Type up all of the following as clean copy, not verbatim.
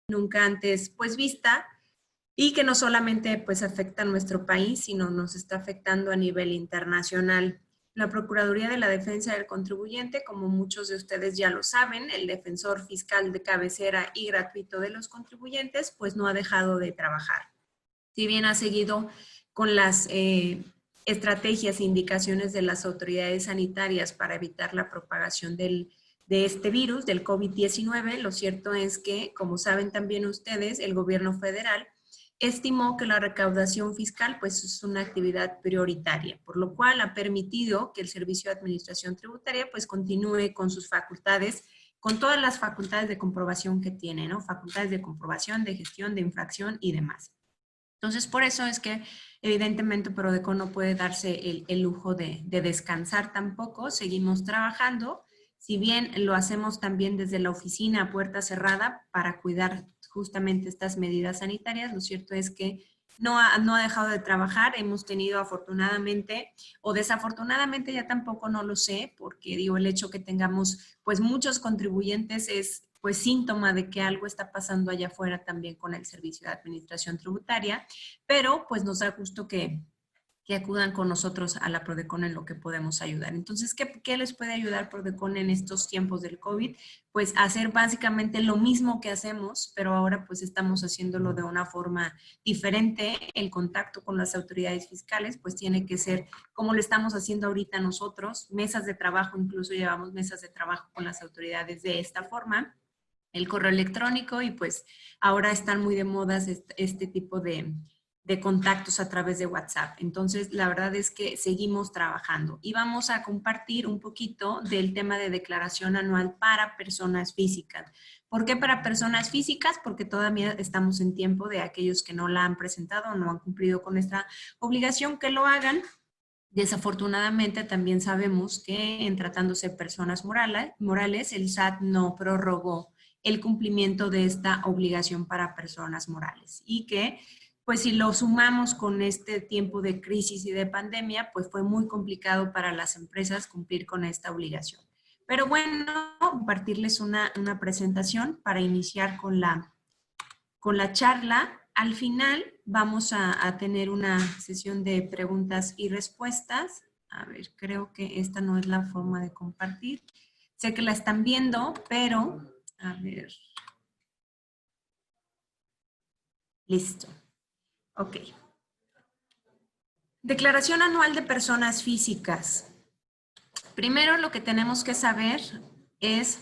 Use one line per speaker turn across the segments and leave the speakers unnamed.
nunca antes pues vista y que no solamente pues afecta a nuestro país, sino nos está afectando a nivel internacional. La Procuraduría de la Defensa del Contribuyente, como muchos de ustedes ya lo saben, el defensor fiscal de cabecera y gratuito de los contribuyentes, pues no ha dejado de trabajar. Si bien ha seguido con las estrategias e indicaciones de las autoridades sanitarias para evitar la propagación de este virus, del COVID-19, lo cierto es que, como saben también ustedes, el gobierno federal estimó que la recaudación fiscal pues, es una actividad prioritaria, por lo cual ha permitido que el Servicio de Administración Tributaria pues, continúe con sus facultades, con todas las facultades de comprobación que tiene, ¿no? Facultades de comprobación, de gestión, de infracción y demás. Entonces, por eso es que evidentemente Prodecon no puede darse el lujo de descansar tampoco. Seguimos trabajando, si bien lo hacemos también desde la oficina a puerta cerrada para cuidar justamente estas medidas sanitarias. Lo cierto es que no ha dejado de trabajar. Hemos tenido afortunadamente o desafortunadamente, ya tampoco no lo sé, porque digo, el hecho que tengamos pues muchos contribuyentes es pues síntoma de que algo está pasando allá afuera también con el Servicio de Administración Tributaria, pero pues nos da gusto que acudan con nosotros a la Prodecon en lo que podemos ayudar. Entonces, ¿qué les puede ayudar Prodecon en estos tiempos del COVID? Pues hacer básicamente lo mismo que hacemos, pero ahora pues estamos haciéndolo de una forma diferente. El contacto con las autoridades fiscales pues tiene que ser como lo estamos haciendo ahorita nosotros, mesas de trabajo, incluso llevamos mesas de trabajo con las autoridades de esta forma, el correo electrónico y pues ahora están muy de moda este tipo de contactos a través de WhatsApp. Entonces, la verdad es que seguimos trabajando y vamos a compartir un poquito del tema de declaración anual para personas físicas. ¿Por qué para personas físicas? Porque todavía estamos en tiempo de aquellos que no la han presentado o no han cumplido con esta obligación que lo hagan. Desafortunadamente también sabemos que en tratándose de personas morales, el SAT no prorrogó el cumplimiento de esta obligación para personas morales y que pues si lo sumamos con este tiempo de crisis y de pandemia, pues fue muy complicado para las empresas cumplir con esta obligación. Pero bueno, compartirles una presentación para iniciar con la charla. Al final vamos a tener una sesión de preguntas y respuestas. A ver, creo que esta no es la forma de compartir. Sé que la están viendo, pero a ver. Listo. Ok. Declaración anual de personas físicas. Primero lo que tenemos que saber es,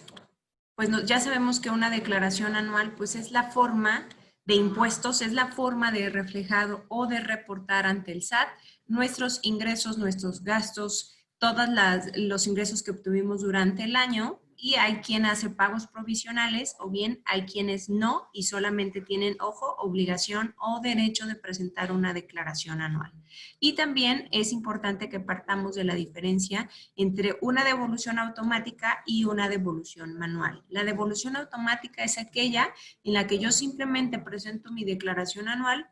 pues ya sabemos que una declaración anual pues es la forma de impuestos, es la forma de reflejar o de reportar ante el SAT nuestros ingresos, nuestros gastos, todos los ingresos que obtuvimos durante el año, y hay quien hace pagos provisionales o bien hay quienes no y solamente tienen, ojo, obligación o derecho de presentar una declaración anual. Y también es importante que partamos de la diferencia entre una devolución automática y una devolución manual. La devolución automática es aquella en la que yo simplemente presento mi declaración anual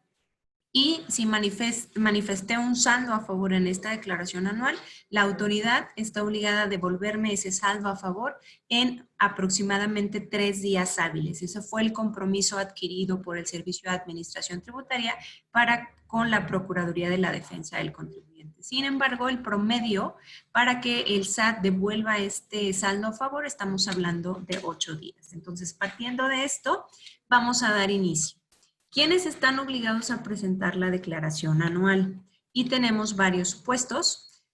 y si manifesté un saldo a favor en esta declaración anual, la autoridad está obligada a devolverme ese saldo a favor en aproximadamente 3 días hábiles. Ese fue el compromiso adquirido por el Servicio de Administración Tributaria con la Procuraduría de la Defensa del Contribuyente. Sin embargo, el promedio para que el SAT devuelva este saldo a favor, estamos hablando de 8 días. Entonces, partiendo de esto, vamos a dar inicio. ¿Quiénes están obligados a presentar la declaración anual? Y tenemos varios supuestos.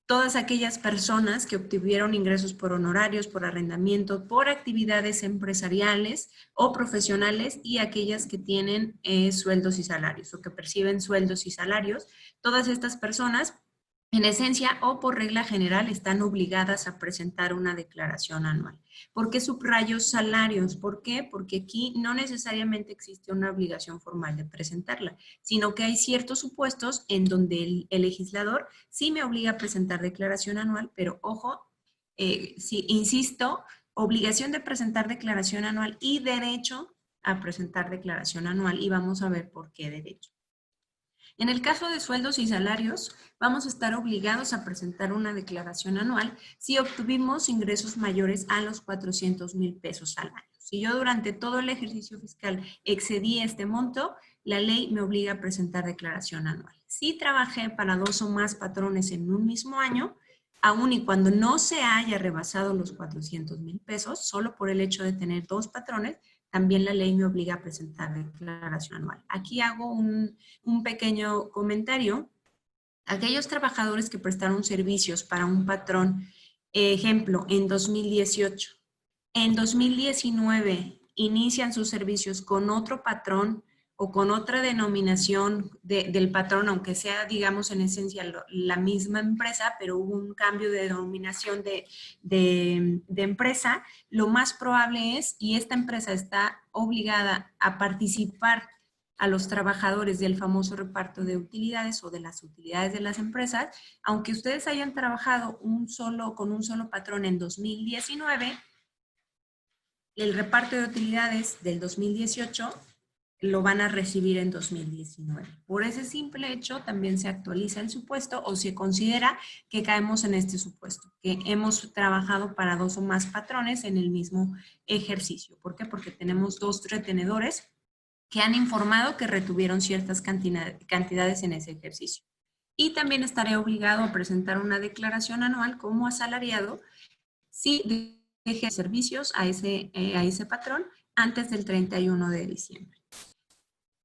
Todas aquellas personas que obtuvieron ingresos por honorarios, por arrendamiento, por actividades empresariales o profesionales y aquellas que tienen sueldos y salarios o que perciben sueldos y salarios. Todas estas personas, en esencia o por regla general, están obligadas a presentar una declaración anual. ¿Por qué subrayo salarios? ¿Por qué? Porque aquí no necesariamente existe una obligación formal de presentarla, sino que hay ciertos supuestos en donde el legislador sí me obliga a presentar declaración anual, pero ojo, insisto, obligación de presentar declaración anual y derecho a presentar declaración anual, y vamos a ver por qué derecho. En el caso de sueldos y salarios, vamos a estar obligados a presentar una declaración anual si obtuvimos ingresos mayores a los 400,000 pesos al año. Si yo durante todo el ejercicio fiscal excedí este monto, la ley me obliga a presentar declaración anual. Si trabajé para 2 o más patrones en un mismo año, aun y cuando no se haya rebasado los 400,000 pesos, solo por el hecho de tener 2 patrones, también la ley me obliga a presentar declaración anual. Aquí hago un pequeño comentario. Aquellos trabajadores que prestaron servicios para un patrón, ejemplo, en 2018, en 2019 inician sus servicios con otro patrón o con otra denominación del patrón, aunque sea, digamos, en esencia la misma empresa, pero hubo un cambio de denominación de empresa, lo más probable es, y esta empresa está obligada a participar a los trabajadores del famoso reparto de utilidades o de las utilidades de las empresas, aunque ustedes hayan trabajado con un solo patrón en 2019, el reparto de utilidades del 2018 lo van a recibir en 2019. Por ese simple hecho, también se actualiza el supuesto o se considera que caemos en este supuesto, que hemos trabajado para 2 o más patrones en el mismo ejercicio. ¿Por qué? Porque tenemos 2 retenedores que han informado que retuvieron ciertas cantidades en ese ejercicio. Y también estaré obligado a presentar una declaración anual como asalariado si deje servicios a ese patrón antes del 31 de diciembre.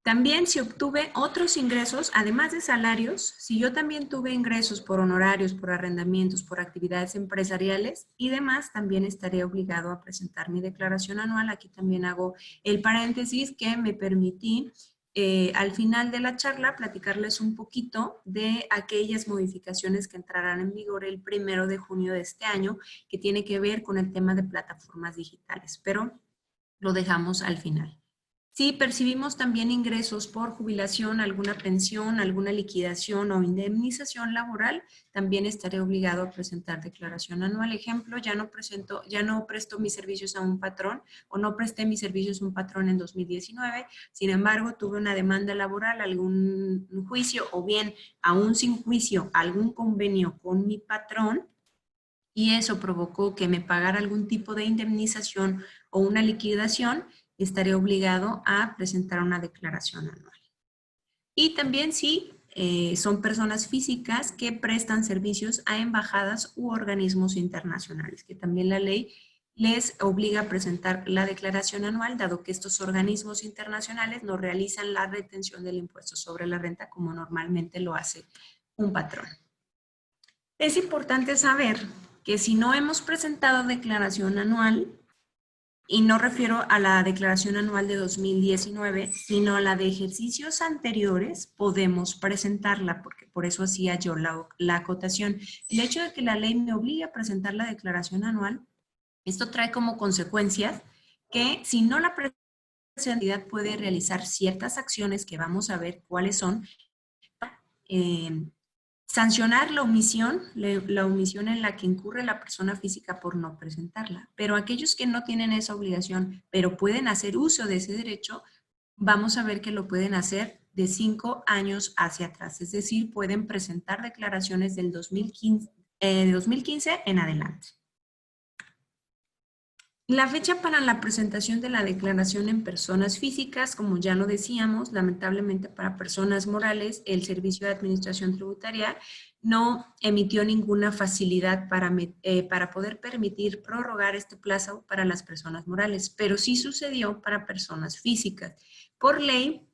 También si obtuve otros ingresos, además de salarios, si yo también tuve ingresos por honorarios, por arrendamientos, por actividades empresariales y demás, también estaré obligado a presentar mi declaración anual. Aquí también hago el paréntesis que me permití al final de la charla platicarles un poquito de aquellas modificaciones que entrarán en vigor el 1 de junio de este año, que tiene que ver con el tema de plataformas digitales, pero lo dejamos al final. Si percibimos también ingresos por jubilación, alguna pensión, alguna liquidación o indemnización laboral, también estaré obligado a presentar declaración anual. Ejemplo, ya no presto mis servicios a un patrón o no presté mis servicios a un patrón en 2019. Sin embargo, tuve una demanda laboral, algún juicio o bien, aún sin juicio, algún convenio con mi patrón y eso provocó que me pagara algún tipo de indemnización o una liquidación, estaré obligado a presentar una declaración anual. Y también si son personas físicas que prestan servicios a embajadas u organismos internacionales, que también la ley les obliga a presentar la declaración anual, dado que estos organismos internacionales no realizan la retención del impuesto sobre la renta como normalmente lo hace un patrón. Es importante saber que si no hemos presentado declaración anual, y no refiero a la declaración anual de 2019, sino a la de ejercicios anteriores, podemos presentarla, porque por eso hacía yo la acotación. El hecho de que la ley me obligue a presentar la declaración anual, esto trae como consecuencias que si no la presenta, la entidad puede realizar ciertas acciones que vamos a ver cuáles son, sancionar la omisión en la que incurre la persona física por no presentarla. Pero aquellos que no tienen esa obligación, pero pueden hacer uso de ese derecho, vamos a ver que lo pueden hacer de 5 años hacia atrás. Es decir, pueden presentar declaraciones del 2015 en adelante. La fecha para la presentación de la declaración en personas físicas, como ya lo decíamos, lamentablemente para personas morales, el Servicio de Administración Tributaria no emitió ninguna facilidad para poder permitir prorrogar este plazo para las personas morales, pero sí sucedió para personas físicas. Por ley,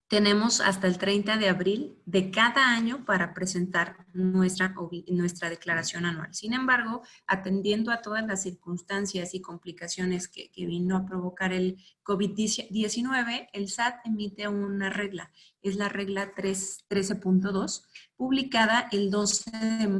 tenemos hasta el 30 de abril de cada año para presentar nuestra declaración anual. Sin embargo, atendiendo a todas las circunstancias y complicaciones que vino a provocar el COVID-19, el SAT emite una regla, es la regla 13.2, publicada el 12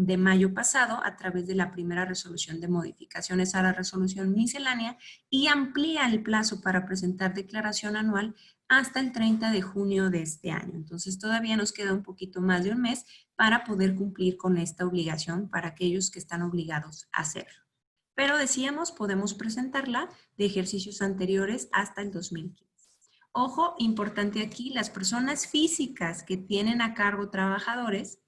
de mayo pasado a través de la primera resolución de modificaciones a la resolución miscelánea y amplía el plazo para presentar declaración anual hasta el 30 de junio de este año. Entonces todavía nos queda un poquito más de un mes para poder cumplir con esta obligación para aquellos que están obligados a hacerlo. Pero decíamos, podemos presentarla de ejercicios anteriores hasta el 2015. Ojo, importante aquí, las personas físicas que tienen a cargo trabajadores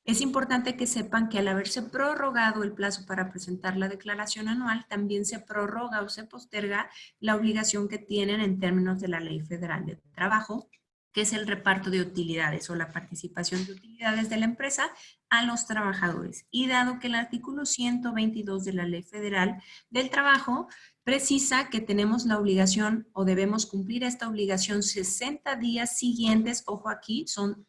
Es importante que sepan que al haberse prorrogado el plazo para presentar la declaración anual, también se prorroga o se posterga la obligación que tienen en términos de la Ley Federal de Trabajo, que es el reparto de utilidades o la participación de utilidades de la empresa a los trabajadores. Y dado que el artículo 122 de la Ley Federal del Trabajo precisa que tenemos la obligación o debemos cumplir esta obligación 60 días siguientes, ojo aquí, son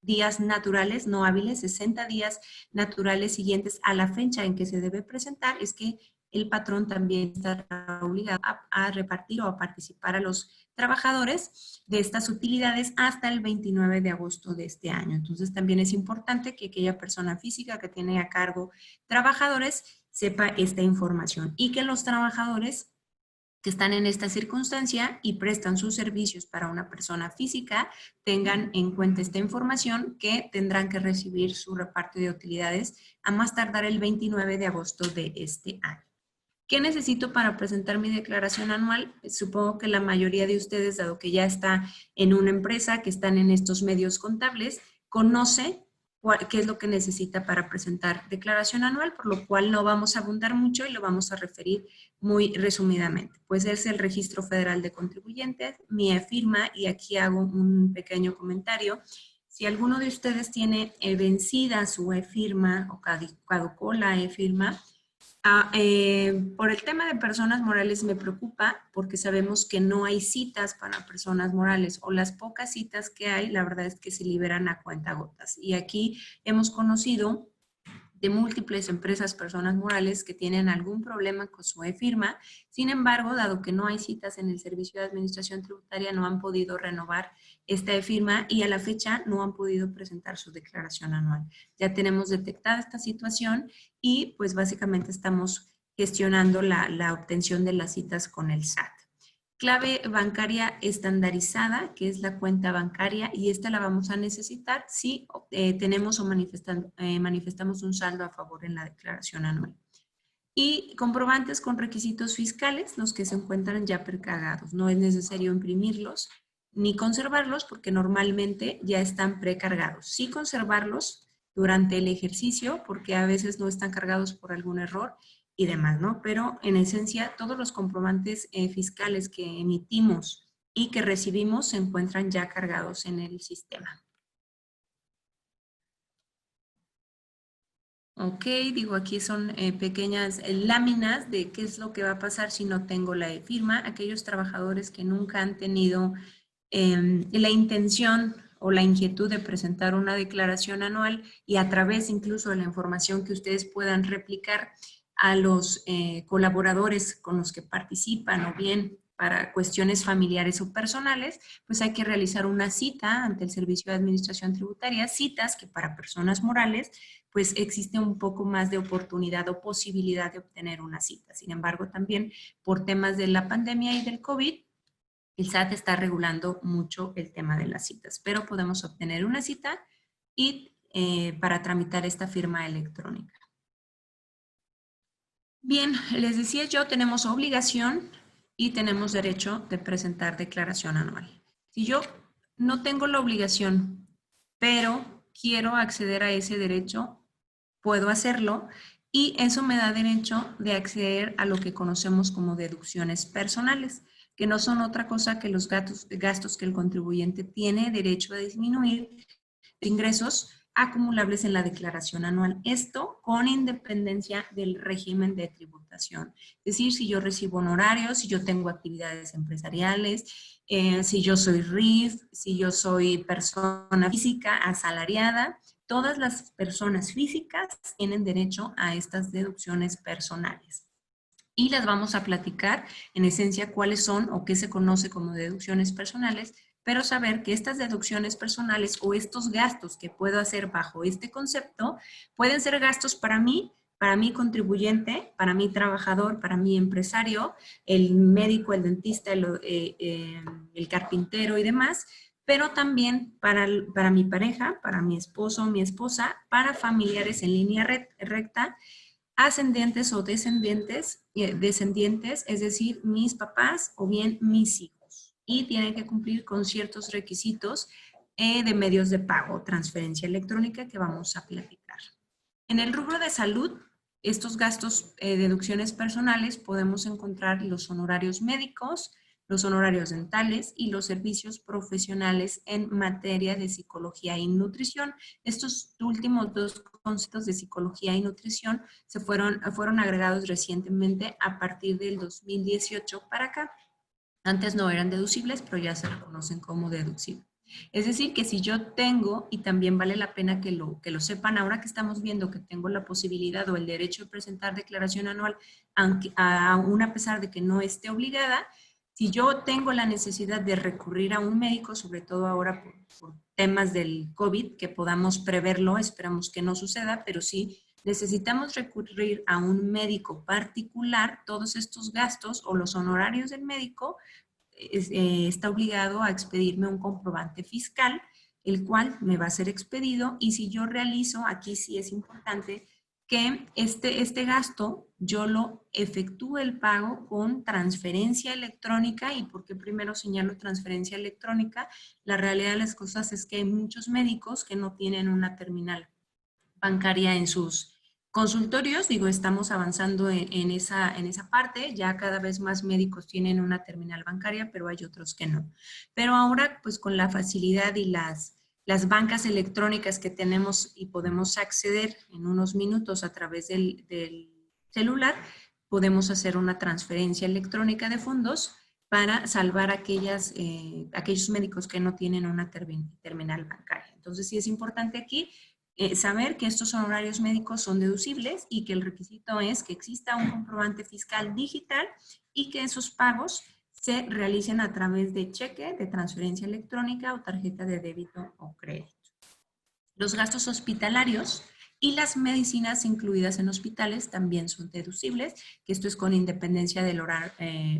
días naturales, no hábiles, 60 días naturales siguientes a la fecha en que se debe presentar, es que el patrón también está obligado a repartir o a participar a los trabajadores de estas utilidades hasta el 29 de agosto de este año. Entonces también es importante que aquella persona física que tiene a cargo trabajadores sepa esta información y que los trabajadores que están en esta circunstancia y prestan sus servicios para una persona física tengan en cuenta esta información, que tendrán que recibir su reparto de utilidades a más tardar el 29 de agosto de este año. ¿Qué necesito para presentar mi declaración anual? Supongo que la mayoría de ustedes, dado que ya está en una empresa, que están en estos medios contables, conoce qué es lo que necesita para presentar declaración anual, por lo cual no vamos a abundar mucho y lo vamos a referir muy resumidamente. Pues es el Registro Federal de Contribuyentes, mi e-firma, y aquí hago un pequeño comentario. Si alguno de ustedes tiene vencida su e-firma o caducó la e-firma, por el tema de personas morales me preocupa porque sabemos que no hay citas para personas morales, o las pocas citas que hay, la verdad es que se liberan a cuentagotas. Y aquí hemos conocido de múltiples empresas, personas morales que tienen algún problema con su e-firma. Sin embargo, dado que no hay citas en el Servicio de Administración Tributaria, no han podido renovar esta e-firma y a la fecha no han podido presentar su declaración anual. Ya tenemos detectada esta situación y pues básicamente estamos gestionando la obtención de las citas con el SAT. Clave bancaria estandarizada, que es la cuenta bancaria, y esta la vamos a necesitar si tenemos o manifestamos un saldo a favor en la declaración anual. Y comprobantes con requisitos fiscales, los que se encuentran ya precargados. No es necesario imprimirlos ni conservarlos porque normalmente ya están precargados. Sí conservarlos durante el ejercicio porque a veces no están cargados por algún error y demás, ¿no? Pero en esencia todos los comprobantes fiscales que emitimos y que recibimos se encuentran ya cargados en el sistema. Ok, digo, aquí son pequeñas láminas de qué es lo que va a pasar si no tengo la e-firma. Aquellos trabajadores que nunca han tenido la intención o la inquietud de presentar una declaración anual y a través incluso de la información que ustedes puedan replicar a los colaboradores con los que participan o bien para cuestiones familiares o personales, pues hay que realizar una cita ante el Servicio de Administración Tributaria, citas que para personas morales pues existe un poco más de oportunidad o posibilidad de obtener una cita. Sin embargo, también por temas de la pandemia y del COVID, el SAT está regulando mucho el tema de las citas, pero podemos obtener una cita y para tramitar esta firma electrónica. Bien, les decía yo, tenemos obligación y tenemos derecho de presentar declaración anual. Si yo no tengo la obligación, pero quiero acceder a ese derecho, puedo hacerlo y eso me da derecho de acceder a lo que conocemos como deducciones personales, que no son otra cosa que los gastos que el contribuyente tiene derecho a disminuir de ingresos acumulables en la declaración anual. Esto con independencia del régimen de tributación. Es decir, si yo recibo honorarios, si yo tengo actividades empresariales, si yo soy RIF, si yo soy persona física asalariada, todas las personas físicas tienen derecho a estas deducciones personales. Y las vamos a platicar en esencia cuáles son o qué se conoce como deducciones personales, pero saber que estas deducciones personales o estos gastos que puedo hacer bajo este concepto pueden ser gastos para mí contribuyente, para mi trabajador, para mi empresario, el médico, el dentista, el carpintero y demás, pero también para mi pareja, para mi esposo o mi esposa, para familiares en línea recta, ascendientes o descendientes, es decir, mis papás o bien mis hijos. Y tienen que cumplir con ciertos requisitos de medios de pago, transferencia electrónica que vamos a platicar. En el rubro de salud, estos gastos, deducciones personales, podemos encontrar los honorarios médicos, los honorarios dentales y los servicios profesionales en materia de psicología y nutrición. Estos últimos dos conceptos de psicología y nutrición fueron agregados recientemente a partir del 2018 para acá. Antes no eran deducibles, pero ya se reconocen como deducibles. Es decir, que si yo tengo, y también vale la pena que lo sepan, ahora que estamos viendo que tengo la posibilidad o el derecho de presentar declaración anual, aún a pesar de que no esté obligada, si yo tengo la necesidad de recurrir a un médico, sobre todo ahora por temas del COVID, que podamos preverlo, esperamos que no suceda, pero sí necesitamos recurrir a un médico particular, todos estos gastos o los honorarios del médico, está obligado a expedirme un comprobante fiscal, el cual me va a ser expedido, y si yo realizo, aquí sí es importante que este gasto yo lo efectúe el pago con transferencia electrónica. ¿Y por qué primero señalo transferencia electrónica? La realidad de las cosas es que hay muchos médicos que no tienen una terminal bancaria en sus consultorios. Digo, estamos avanzando en esa parte. Ya cada vez más médicos tienen una terminal bancaria, pero hay otros que no. Pero ahora, pues con la facilidad y las bancas electrónicas que tenemos y podemos acceder en unos minutos a través del celular, podemos hacer una transferencia electrónica de fondos para salvar aquellos médicos que no tienen una terminal bancaria. Entonces, sí es importante aquí saber que estos honorarios médicos son deducibles y que el requisito es que exista un comprobante fiscal digital y que esos pagos se realicen a través de cheque, de transferencia electrónica o tarjeta de débito o crédito. Los gastos hospitalarios y las medicinas incluidas en hospitales también son deducibles, que esto es con independencia del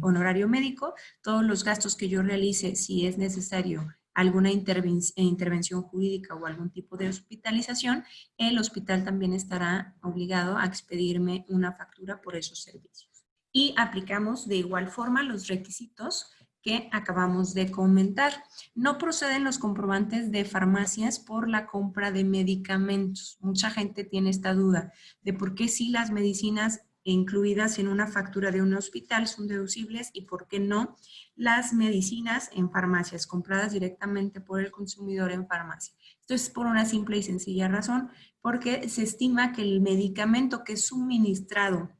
honorario médico. Todos los gastos que yo realice, si es necesario alguna intervención jurídica o algún tipo de hospitalización, el hospital también estará obligado a expedirme una factura por esos servicios. Y aplicamos de igual forma los requisitos que acabamos de comentar. No proceden los comprobantes de farmacias por la compra de medicamentos. Mucha gente tiene esta duda de por qué sí las medicinas incluidas en una factura de un hospital son deducibles y por qué no las medicinas en farmacias compradas directamente por el consumidor en farmacia. Esto es por una simple y sencilla razón, porque se estima que el medicamento que es suministrado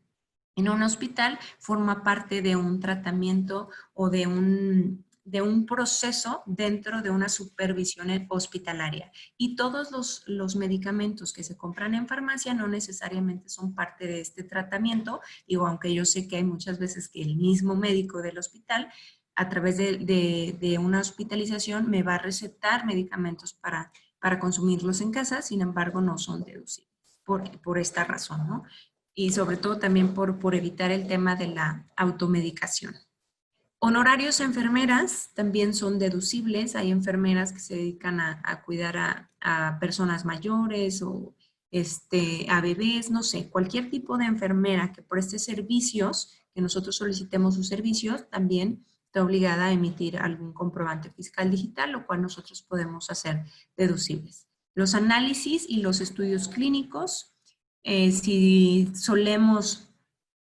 en un hospital forma parte de un tratamiento o de un proceso dentro de una supervisión hospitalaria. Y todos los medicamentos que se compran en farmacia no necesariamente son parte de este tratamiento. Digo, aunque yo sé que hay muchas veces que el mismo médico del hospital, a través de una hospitalización, me va a recetar medicamentos para consumirlos en casa, sin embargo, no son deducibles por esta razón, ¿no? Y sobre todo también por evitar el tema de la automedicación. Honorarios a enfermeras también son deducibles. Hay enfermeras que se dedican a cuidar a personas mayores o a bebés, no sé, cualquier tipo de enfermera que preste servicios, que nosotros solicitemos sus servicios, también está obligada a emitir algún comprobante fiscal digital, lo cual nosotros podemos hacer deducibles. Los análisis y los estudios clínicos, si solemos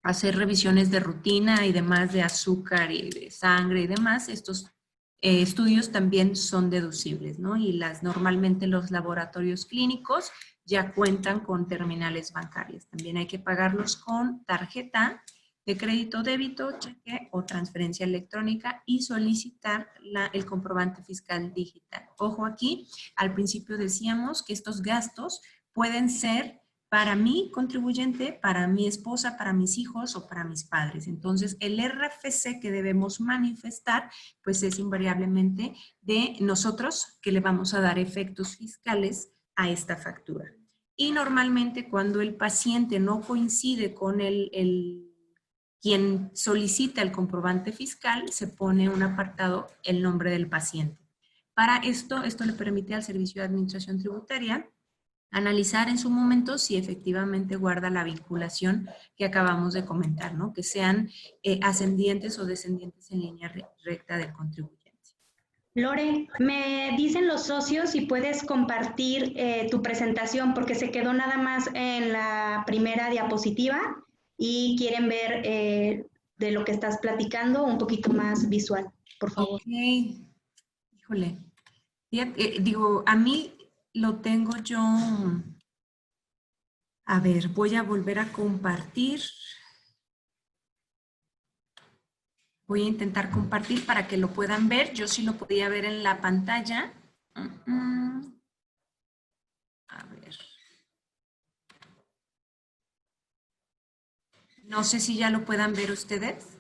hacer revisiones de rutina y demás de azúcar y de sangre y demás, estos estudios también son deducibles, ¿no? Y normalmente los laboratorios clínicos ya cuentan con terminales bancarias. También hay que pagarlos con tarjeta de crédito, débito, cheque o transferencia electrónica y solicitar el comprobante fiscal digital. Ojo aquí, al principio decíamos que estos gastos pueden ser para mi contribuyente, para mi esposa, para mis hijos o para mis padres. Entonces, el RFC que debemos manifestar, pues es invariablemente de nosotros que le vamos a dar efectos fiscales a esta factura. Y normalmente cuando el paciente no coincide con quien solicita el comprobante fiscal, se pone un apartado el nombre del paciente. Para esto le permite al Servicio de Administración Tributaria analizar en su momento si efectivamente guarda la vinculación que acabamos de comentar, ¿no? Que sean ascendientes o descendientes en línea recta del contribuyente.
Lore, me dicen los socios si puedes compartir tu presentación porque se quedó nada más en la primera diapositiva y quieren ver de lo que estás platicando un poquito más visual, por favor.
Ok, híjole. Digo, a mí lo tengo yo. A ver, voy a volver a compartir. Voy a intentar compartir para que lo puedan ver. Yo sí lo podía ver en la pantalla. A ver. No sé si ya lo puedan ver ustedes.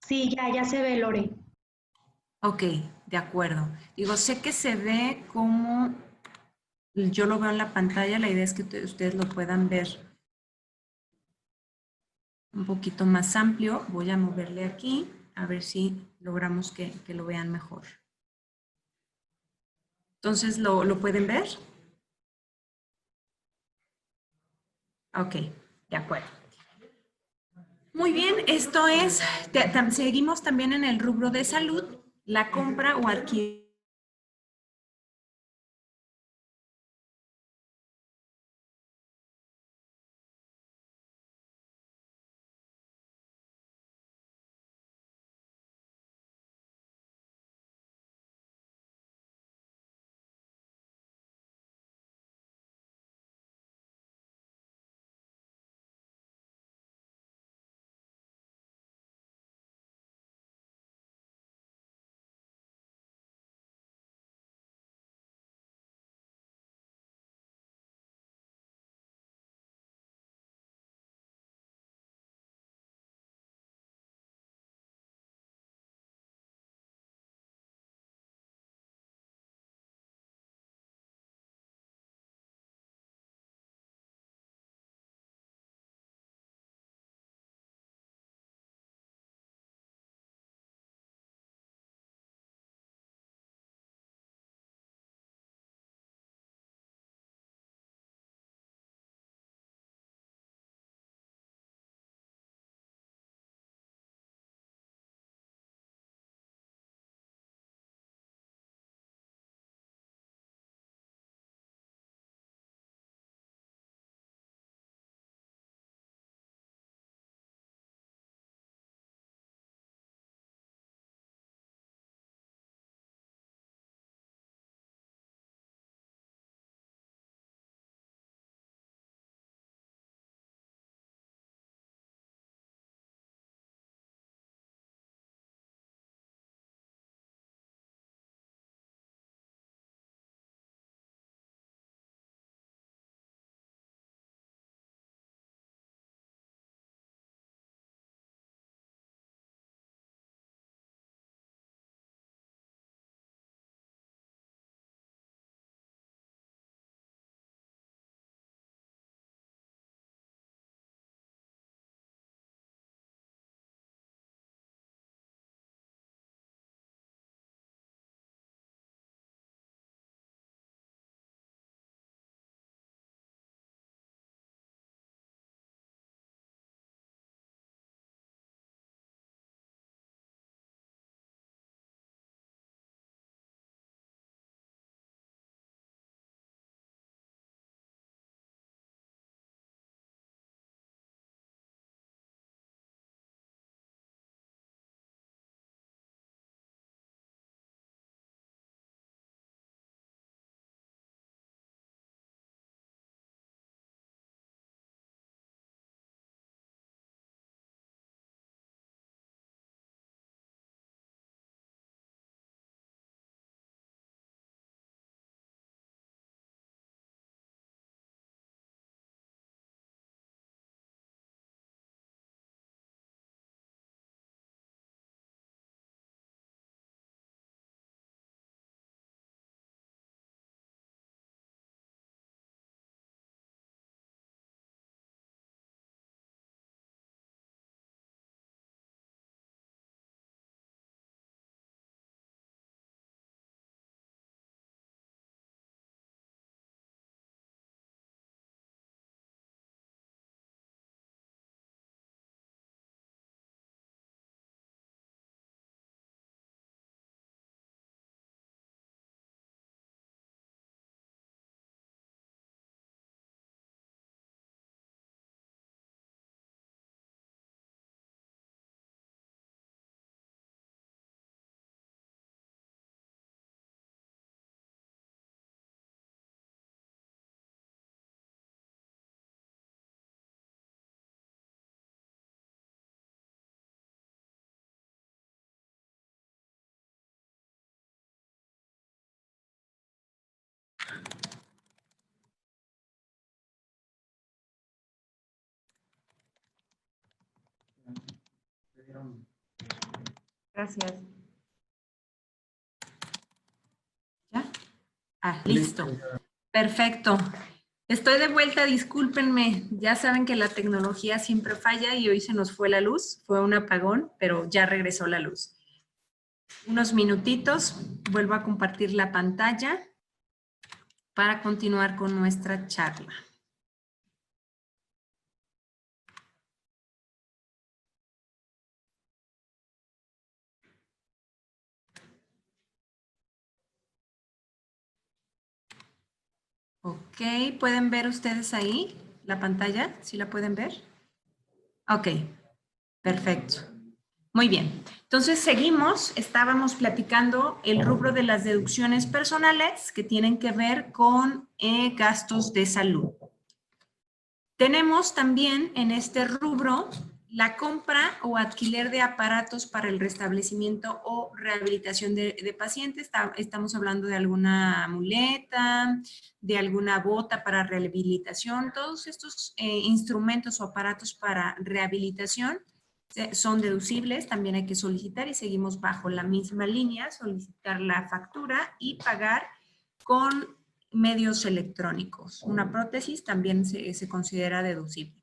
Sí, ya se ve, Lore.
Ok, de acuerdo. Digo, sé que se ve como yo lo veo en la pantalla. La idea es que ustedes lo puedan ver un poquito más amplio. Voy a moverle aquí a ver si logramos que lo vean mejor. Entonces, ¿lo pueden ver? Ok, de acuerdo. Muy bien, esto es, seguimos también en el rubro de salud, la compra o adquisición Gracias. ¿Ya? Ah, listo. Perfecto. Estoy de vuelta, discúlpenme. Ya saben que la tecnología siempre falla y hoy se nos fue la luz. Fue un apagón, pero ya regresó la luz. Unos minutitos, vuelvo a compartir la pantalla para continuar con nuestra charla. Ok, ¿pueden ver ustedes ahí la pantalla? ¿Sí la pueden ver? Ok, perfecto. Muy bien. Entonces seguimos, estábamos platicando el rubro de las deducciones personales que tienen que ver con gastos de salud. Tenemos también en este rubro la compra o alquiler de aparatos para el restablecimiento o rehabilitación de pacientes. Estamos hablando de alguna muleta, de alguna bota para rehabilitación. Todos estos instrumentos o aparatos para rehabilitación son deducibles, también hay que solicitar y seguimos bajo la misma línea, solicitar la factura y pagar con medios electrónicos. Una prótesis también se considera deducible.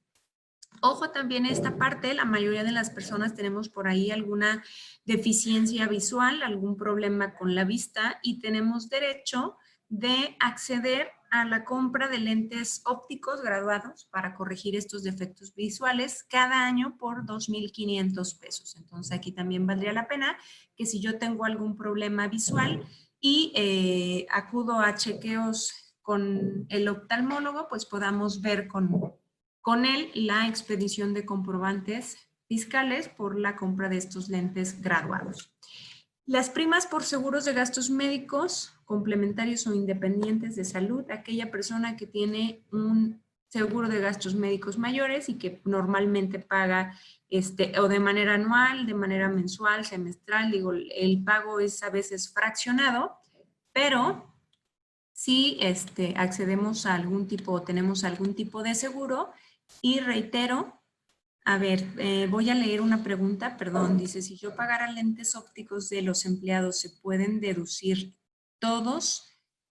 Ojo también esta parte, la mayoría de las personas tenemos por ahí alguna deficiencia visual, algún problema con la vista y tenemos derecho de acceder a la compra de lentes ópticos graduados para corregir estos defectos visuales cada año por 2,500 pesos. Entonces aquí también valdría la pena que si yo tengo algún problema visual y acudo a chequeos con el oftalmólogo, pues podamos ver con él la expedición de comprobantes fiscales por la compra de estos lentes graduados. Las primas por seguros de gastos médicos, complementarios o independientes de salud, aquella persona que tiene un seguro de gastos médicos mayores y que normalmente paga o de manera anual, de manera mensual, semestral, digo, el pago es a veces fraccionado, pero si accedemos a algún tipo o tenemos algún tipo de seguro y reitero, a ver, voy a leer una pregunta, perdón, dice, si yo pagara lentes ópticos de los empleados, ¿se pueden deducir todos?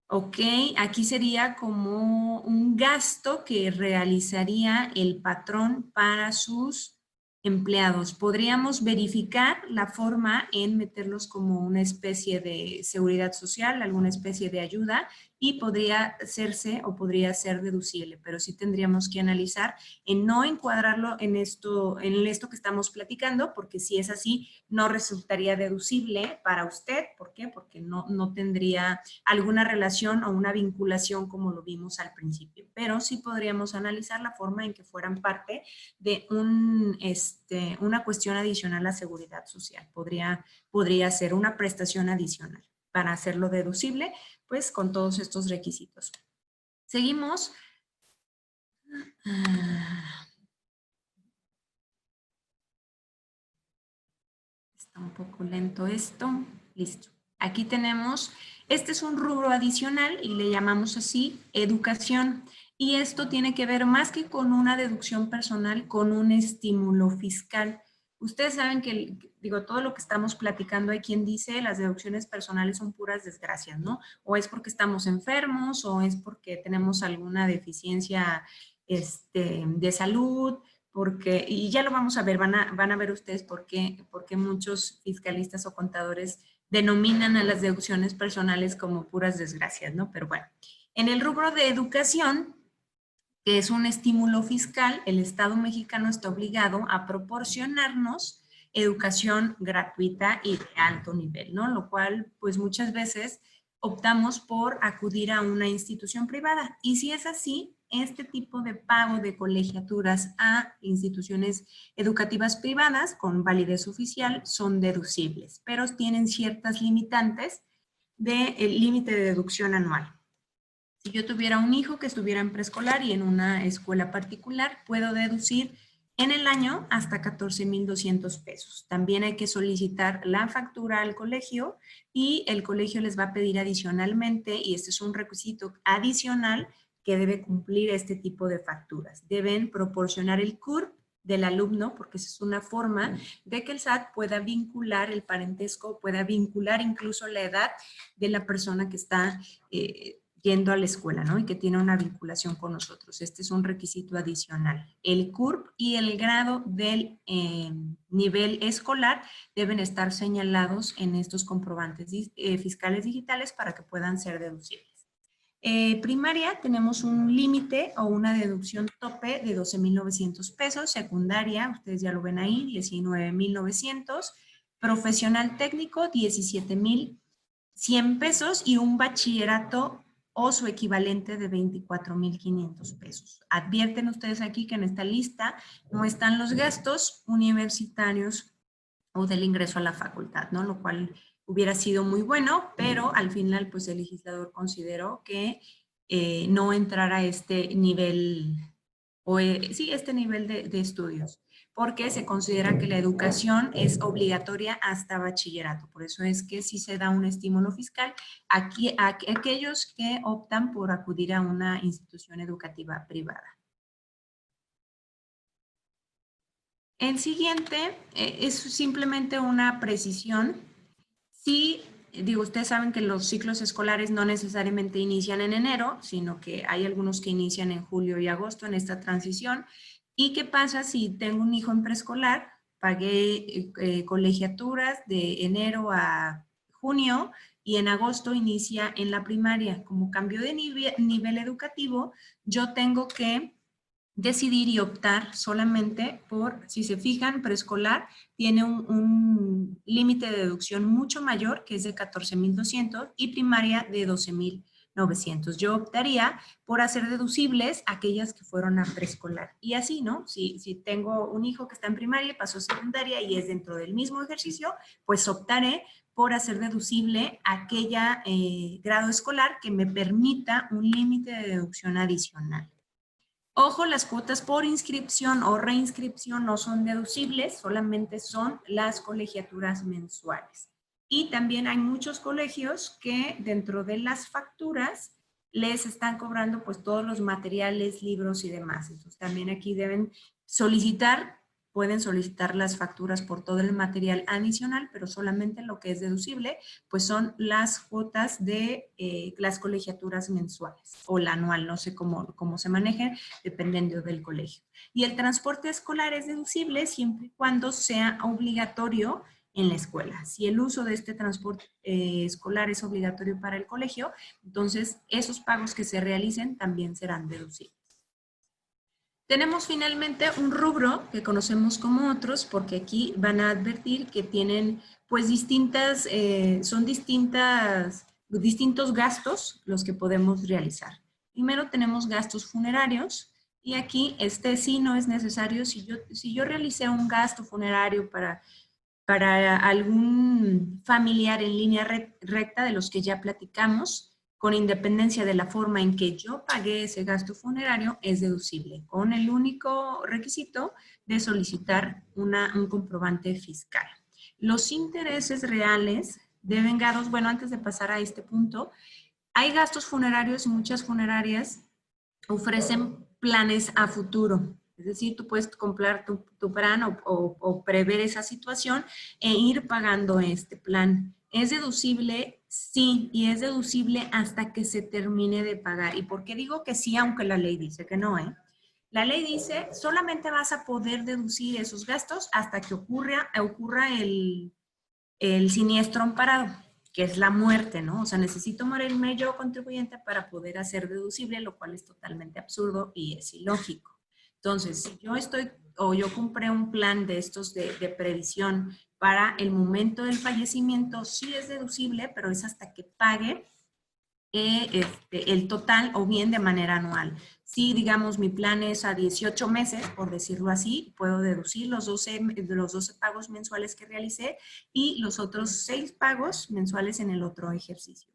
Ok, aquí sería como un gasto que realizaría el patrón para sus empleados. Podríamos verificar la forma en meterlos como una especie de seguridad social, alguna especie de ayuda y podría hacerse o podría ser deducible, pero sí tendríamos que analizar en no encuadrarlo en esto que estamos platicando, porque si es así, no resultaría deducible para usted. ¿Por qué? Porque no tendría alguna relación o una vinculación como lo vimos al principio, pero sí podríamos analizar la forma en que fueran parte de una cuestión adicional a seguridad social. Podría ser una prestación adicional para hacerlo deducible, pues con todos estos requisitos. Seguimos. Está un poco lento esto. Listo. Aquí tenemos, este es un rubro adicional y le llamamos así educación. Y esto tiene que ver más que con una deducción personal, con un estímulo fiscal. Ustedes saben que, digo, todo lo que estamos platicando hay quien dice las deducciones personales son puras desgracias, ¿no? O es porque estamos enfermos o es porque tenemos alguna deficiencia de salud, porque, y ya lo vamos a ver, van a ver ustedes por qué muchos fiscalistas o contadores denominan a las deducciones personales como puras desgracias, ¿no? Pero bueno, en el rubro de educación, que es un estímulo fiscal, el Estado mexicano está obligado a proporcionarnos educación gratuita y de alto nivel, ¿no? Lo cual, pues muchas veces optamos por acudir a una institución privada. Y si es así, este tipo de pago de colegiaturas a instituciones educativas privadas con validez oficial son deducibles, pero tienen ciertas limitantes del límite de deducción anual. Si yo tuviera un hijo que estuviera en preescolar y en una escuela particular, puedo deducir En el año, hasta 14,200 pesos. También hay que solicitar la factura al colegio y el colegio les va a pedir adicionalmente, y este es un requisito adicional que debe cumplir este tipo de facturas. Deben proporcionar el CURP del alumno, porque esa es una forma de que el SAT pueda vincular el parentesco, pueda vincular incluso la edad de la persona que está yendo a la escuela, ¿no? Y que tiene una vinculación con nosotros. Este es un requisito adicional. El CURP y el grado del nivel escolar deben estar señalados en estos comprobantes fiscales digitales para que puedan ser deducibles. Primaria tenemos un límite o una deducción tope de 12,900 pesos. Secundaria, ustedes ya lo ven ahí, 19,900. Profesional técnico, 17,100 pesos, y un bachillerato o su equivalente de 24,500 pesos. Advierten ustedes aquí que en esta lista no están los gastos universitarios o del ingreso a la facultad, ¿no? Lo cual hubiera sido muy bueno, pero al final pues el legislador consideró que no entrara a este nivel, o sí, este nivel de estudios, porque se considera que la educación es obligatoria hasta bachillerato. Por eso es que sí se da un estímulo fiscal a aquellos que optan por acudir a una institución educativa privada. El siguiente es simplemente una precisión. Sí, digo, ustedes saben que los ciclos escolares no necesariamente inician en enero, sino que hay algunos que inician en julio y agosto en esta transición. ¿Y qué pasa si tengo un hijo en preescolar? Pagué colegiaturas de enero a junio y en agosto inicia en la primaria. Como cambio de nivel educativo, yo tengo que decidir y optar solamente por, si se fijan, preescolar tiene un límite de deducción mucho mayor, que es de 14,200, y primaria de 12,900. Yo optaría por hacer deducibles aquellas que fueron a preescolar. Y así, ¿no? Si tengo un hijo que está en primaria y pasó a secundaria y es dentro del mismo ejercicio, pues optaré por hacer deducible aquella grado escolar que me permita un límite de deducción adicional. Ojo, las cuotas por inscripción o reinscripción no son deducibles, solamente son las colegiaturas mensuales. Y también hay muchos colegios que dentro de las facturas les están cobrando pues todos los materiales, libros y demás. Entonces también aquí deben solicitar, pueden solicitar las facturas por todo el material adicional, pero solamente lo que es deducible pues son las cuotas de las colegiaturas mensuales o la anual, no sé cómo se maneje, dependiendo del colegio. Y el transporte escolar es deducible siempre y cuando sea obligatorio en la escuela. Si el uso de este transporte escolar es obligatorio para el colegio, entonces esos pagos que se realicen también serán deducibles. Tenemos finalmente un rubro que conocemos como otros, porque aquí van a advertir que tienen pues son distintos gastos los que podemos realizar. Primero tenemos gastos funerarios, y aquí sí no es necesario. Si yo realicé un gasto funerario para algún familiar en línea recta de los que ya platicamos, con independencia de la forma en que yo pagué ese gasto funerario, es deducible, con el único requisito de solicitar un comprobante fiscal. Los intereses reales devengados, bueno, antes de pasar a este punto, hay gastos funerarios y muchas funerarias ofrecen planes a futuro. Es decir, tú puedes comprar tu plan o prever esa situación e ir pagando este plan. ¿Es deducible? Sí, y es deducible hasta que se termine de pagar. ¿Y por qué digo que sí, aunque la ley dice que no, La ley dice, solamente vas a poder deducir esos gastos hasta que ocurra el siniestro amparado, que es la muerte, ¿no? O sea, necesito morirme yo contribuyente para poder hacer deducible, lo cual es totalmente absurdo y es ilógico. Entonces, si yo compré un plan de estos de previsión para el momento del fallecimiento, sí es deducible, pero es hasta que pague el total, o bien de manera anual. Si, digamos, mi plan es a 18 meses, por decirlo así, puedo deducir los 12 pagos mensuales que realicé y los otros 6 pagos mensuales en el otro ejercicio.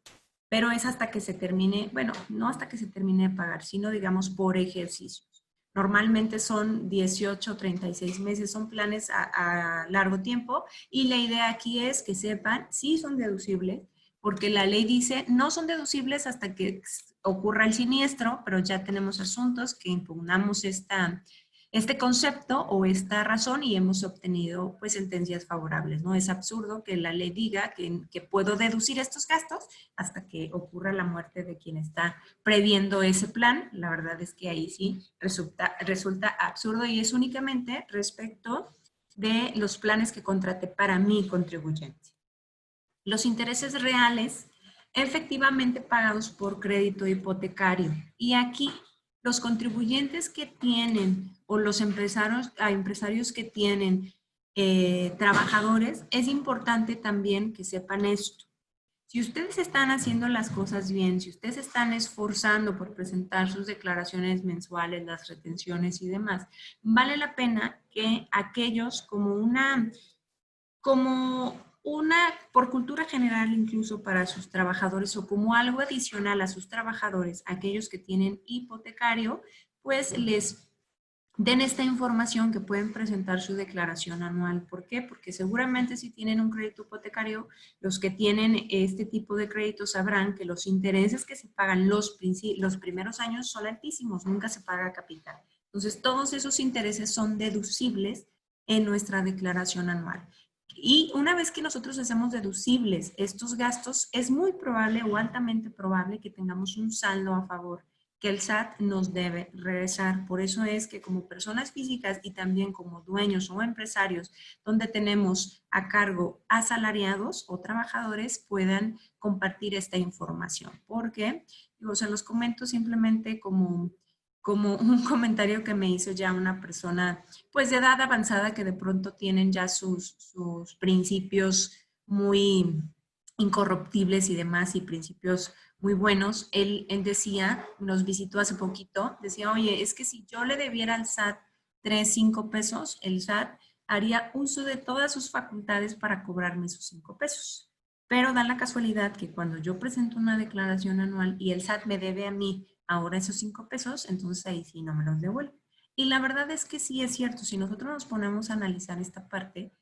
Pero es hasta que se termine, bueno, no hasta que se termine de pagar, sino, digamos, por ejercicios. Normalmente son 18, 36 meses, son planes a largo tiempo y la idea aquí es que sepan si son deducibles, porque la ley dice no son deducibles hasta que ocurra el siniestro, pero ya tenemos asuntos que impugnamos este concepto o esta razón y hemos obtenido pues sentencias favorables, ¿no? Es absurdo que la ley diga que puedo deducir estos gastos hasta que ocurra la muerte de quien está previendo ese plan. La verdad es que ahí sí resulta absurdo y es únicamente respecto de los planes que contraté para mi contribuyente. Los intereses reales efectivamente pagados por crédito hipotecario. Y aquí los contribuyentes que tienen o los empresarios que tienen trabajadores, es importante también que sepan esto. Si ustedes están haciendo las cosas bien, si ustedes están esforzando por presentar sus declaraciones mensuales, las retenciones y demás, vale la pena que aquellos por cultura general incluso para sus trabajadores o como algo adicional a sus trabajadores, aquellos que tienen hipotecario, pues les den esta información que pueden presentar su declaración anual. ¿Por qué? Porque seguramente si tienen un crédito hipotecario, los que tienen este tipo de crédito sabrán que los intereses que se pagan los primeros años son altísimos, nunca se paga capital. Entonces, todos esos intereses son deducibles en nuestra declaración anual. Y una vez que nosotros hacemos deducibles estos gastos, es muy probable o altamente probable que tengamos un saldo a favor que el SAT nos debe regresar. Por eso es que como personas físicas y también como dueños o empresarios, donde tenemos a cargo asalariados o trabajadores, puedan compartir esta información. Porque, digo, se los comento simplemente como un comentario que me hizo ya una persona pues de edad avanzada que de pronto tienen ya sus principios muy incorruptibles y demás y principios muy buenos. Él decía, nos visitó hace poquito, decía, oye, es que si yo le debiera al SAT 3, 5 pesos, el SAT haría uso de todas sus facultades para cobrarme esos 5 pesos. Pero da la casualidad que cuando yo presento una declaración anual y el SAT me debe a mí ahora esos 5 pesos, entonces ahí sí no me los devuelve. Y la verdad es que sí es cierto, si nosotros nos ponemos a analizar esta parte,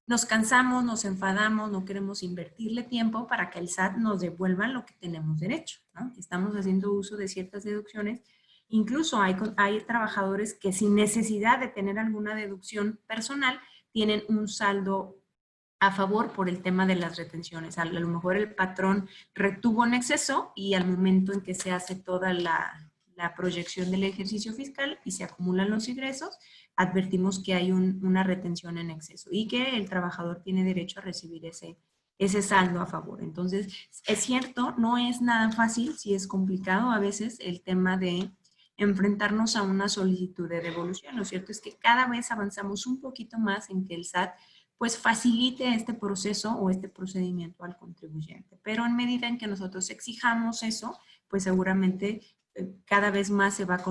nos cansamos, nos enfadamos, no queremos invertirle tiempo para que el SAT nos devuelva lo que tenemos derecho, ¿no? Estamos haciendo uso de ciertas deducciones. Incluso hay trabajadores que sin necesidad de tener alguna deducción personal tienen un saldo a favor por el tema de las retenciones. A lo mejor el patrón retuvo en exceso y al momento en que se hace toda la proyección del ejercicio fiscal y se acumulan los ingresos, advertimos que hay una retención en exceso y que el trabajador tiene derecho a recibir ese saldo a favor. Entonces, es cierto, no es nada fácil, sí es complicado a veces el tema de enfrentarnos a una solicitud de devolución. Lo cierto es que cada vez avanzamos un poquito más en que el SAT pues facilite este proceso o este procedimiento al contribuyente. Pero en medida en que nosotros exijamos eso, pues seguramente cada vez más se va a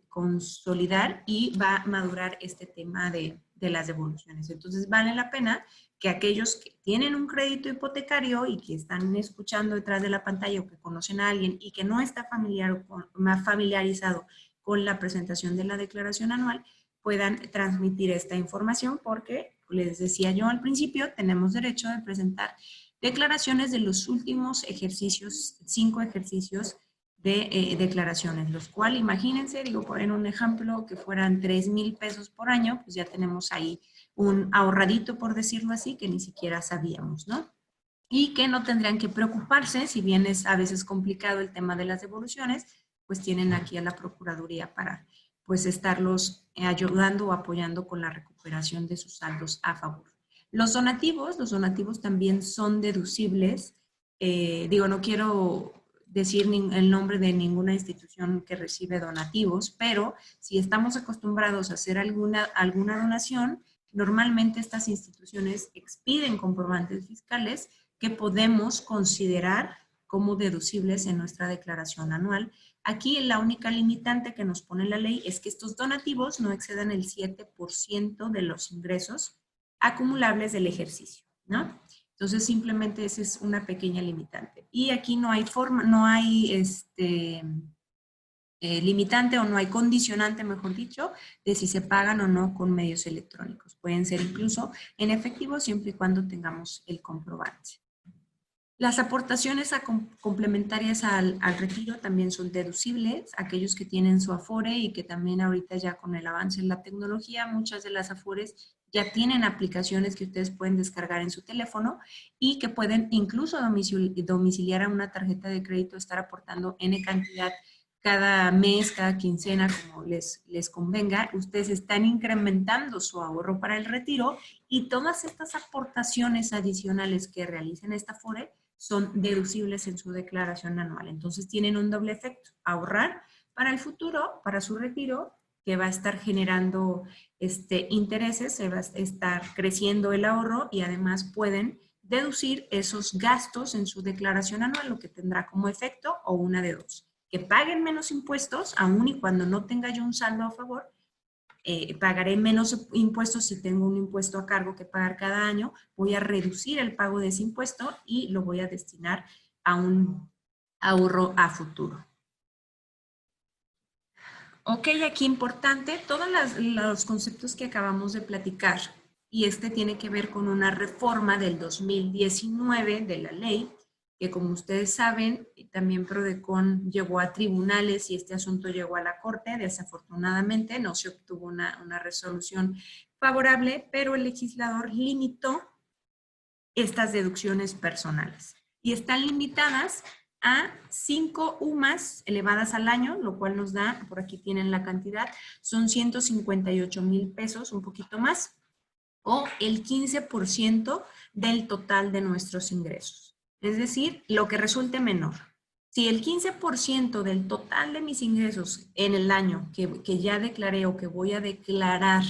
consolidar y va a madurar este tema de las devoluciones. Entonces vale la pena que aquellos que tienen un crédito hipotecario y que están escuchando detrás de la pantalla o que conocen a alguien y que no está familiarizado con la presentación de la declaración anual, puedan transmitir esta información porque, les decía yo al principio, tenemos derecho de presentar declaraciones de los últimos ejercicios, 5 ejercicios de declaraciones, los cuales, imagínense, digo, por en un ejemplo, que fueran 3,000 pesos por año, pues ya tenemos ahí un ahorradito, por decirlo así, que ni siquiera sabíamos, ¿no? Y que no tendrían que preocuparse, si bien es a veces complicado el tema de las devoluciones, pues tienen aquí a la Procuraduría para pues estarlos ayudando o apoyando con la recuperación de sus saldos a favor. Los donativos también son deducibles. Digo, no quiero decir el nombre de ninguna institución que recibe donativos, pero si estamos acostumbrados a hacer alguna donación, normalmente estas instituciones expiden comprobantes fiscales que podemos considerar como deducibles en nuestra declaración anual. Aquí la única limitante que nos pone la ley es que estos donativos no excedan el 7% de los ingresos acumulables del ejercicio, ¿no? Entonces, simplemente esa es una pequeña limitante. Y aquí no hay forma, no hay limitante o no hay condicionante, mejor dicho, de si se pagan o no con medios electrónicos. Pueden ser incluso en efectivo siempre y cuando tengamos el comprobante. Las aportaciones complementarias al retiro también son deducibles. Aquellos que tienen su Afore y que también ahorita ya con el avance en la tecnología, muchas de las Afores ya tienen aplicaciones que ustedes pueden descargar en su teléfono y que pueden incluso domiciliar a una tarjeta de crédito, estar aportando N cantidad cada mes, cada quincena, como les convenga. Ustedes están incrementando su ahorro para el retiro y todas estas aportaciones adicionales que realicen esta Afore son deducibles en su declaración anual. Entonces tienen un doble efecto, ahorrar para el futuro, para su retiro, que va a estar generando intereses, se va a estar creciendo el ahorro y además pueden deducir esos gastos en su declaración anual, lo que tendrá como efecto o una de dos. Que paguen menos impuestos, aun y cuando no tenga yo un saldo a favor, pagaré menos impuestos si tengo un impuesto a cargo que pagar cada año, voy a reducir el pago de ese impuesto y lo voy a destinar a un ahorro a futuro. Ok, aquí importante, todos los conceptos que acabamos de platicar, y tiene que ver con una reforma del 2019 de la ley, que como ustedes saben, también PRODECON llegó a tribunales y este asunto llegó a la Corte. Desafortunadamente no se obtuvo una resolución favorable, pero el legislador limitó estas deducciones personales y están limitadas a 5 UMAS elevadas al año, lo cual nos da, por aquí tienen la cantidad, son 158,000 pesos, un poquito más, o el 15% del total de nuestros ingresos. Es decir, lo que resulte menor. Si el 15% del total de mis ingresos en el año que ya declaré o que voy a declarar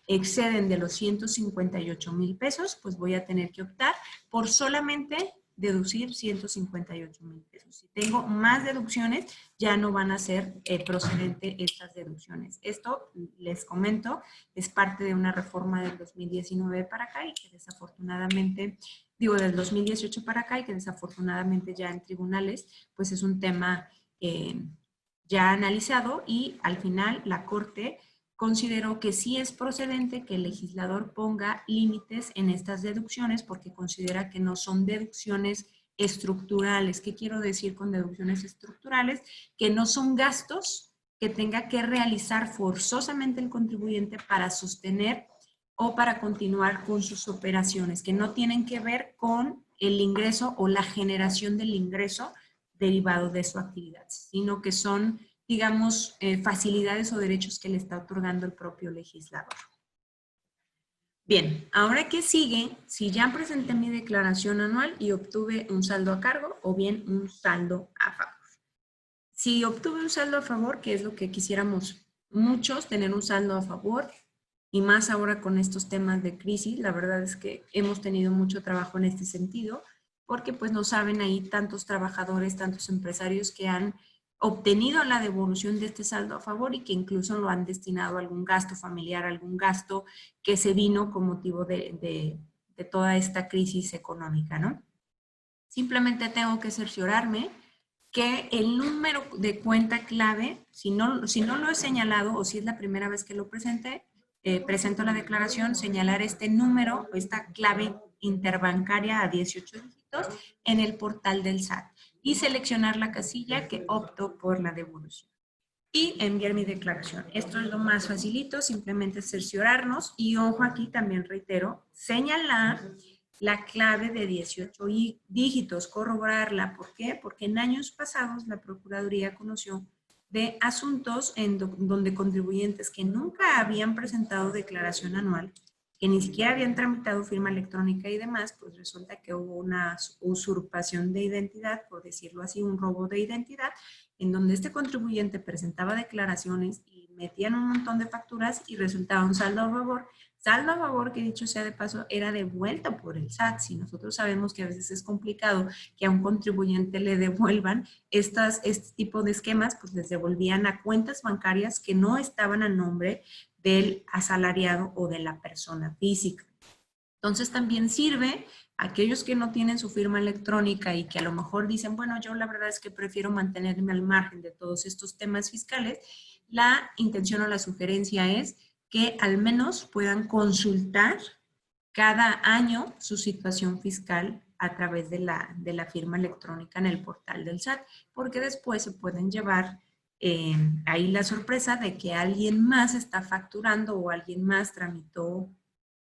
exceden de los 158,000 pesos, pues voy a tener que optar por solamente deducir 158,000 pesos. Si tengo más deducciones, ya no van a ser procedentes estas deducciones. Esto, les comento, es parte de una reforma del 2019 para acá y que desafortunadamente, del 2018 para acá y que desafortunadamente ya en tribunales, pues es un tema ya analizado y al final la Corte consideró que sí es procedente que el legislador ponga límites en estas deducciones porque considera que no son deducciones estructurales. ¿Qué quiero decir con deducciones estructurales? Que no son gastos que tenga que realizar forzosamente el contribuyente para sostener o para continuar con sus operaciones, que no tienen que ver con el ingreso o la generación del ingreso derivado de su actividad, sino que son, digamos, facilidades o derechos que le está otorgando el propio legislador. Bien, ahora ¿qué sigue? Si ya presenté mi declaración anual y obtuve un saldo a cargo o bien un saldo a favor. Si obtuve un saldo a favor, que es lo que quisiéramos muchos, tener un saldo a favor, y más ahora con estos temas de crisis, la verdad es que hemos tenido mucho trabajo en este sentido, porque pues no saben ahí tantos trabajadores, tantos empresarios que han obtenido la devolución de este saldo a favor y que incluso lo han destinado a algún gasto familiar, algún gasto que se vino con motivo de toda esta crisis económica, ¿no? Simplemente tengo que cerciorarme que el número de cuenta clave, si no lo he señalado o si es la primera vez que lo presento la declaración, señalar este número, esta clave interbancaria a 18 dígitos en el portal del SAT y seleccionar la casilla que opto por la devolución y enviar mi declaración. Esto es lo más facilito, simplemente cerciorarnos y ojo aquí también reitero, señalar la clave de 18 dígitos, corroborarla. ¿Por qué? Porque en años pasados la Procuraduría conoció de asuntos donde contribuyentes que nunca habían presentado declaración anual, que ni siquiera habían tramitado firma electrónica y demás, pues resulta que hubo una usurpación de identidad, por decirlo así, un robo de identidad, en donde este contribuyente presentaba declaraciones y metían un montón de facturas y resultaba un saldo a favor. Saldo a favor que, dicho sea de paso, era devuelto por el SAT. Si nosotros sabemos que a veces es complicado que a un contribuyente le devuelvan este tipo de esquemas, pues les devolvían a cuentas bancarias que no estaban a nombre del asalariado o de la persona física. Entonces también sirve a aquellos que no tienen su firma electrónica y que a lo mejor dicen, bueno, yo la verdad es que prefiero mantenerme al margen de todos estos temas fiscales. La intención o la sugerencia es que al menos puedan consultar cada año su situación fiscal a través de la firma electrónica en el portal del SAT, porque después se pueden llevar ahí la sorpresa de que alguien más está facturando o alguien más tramitó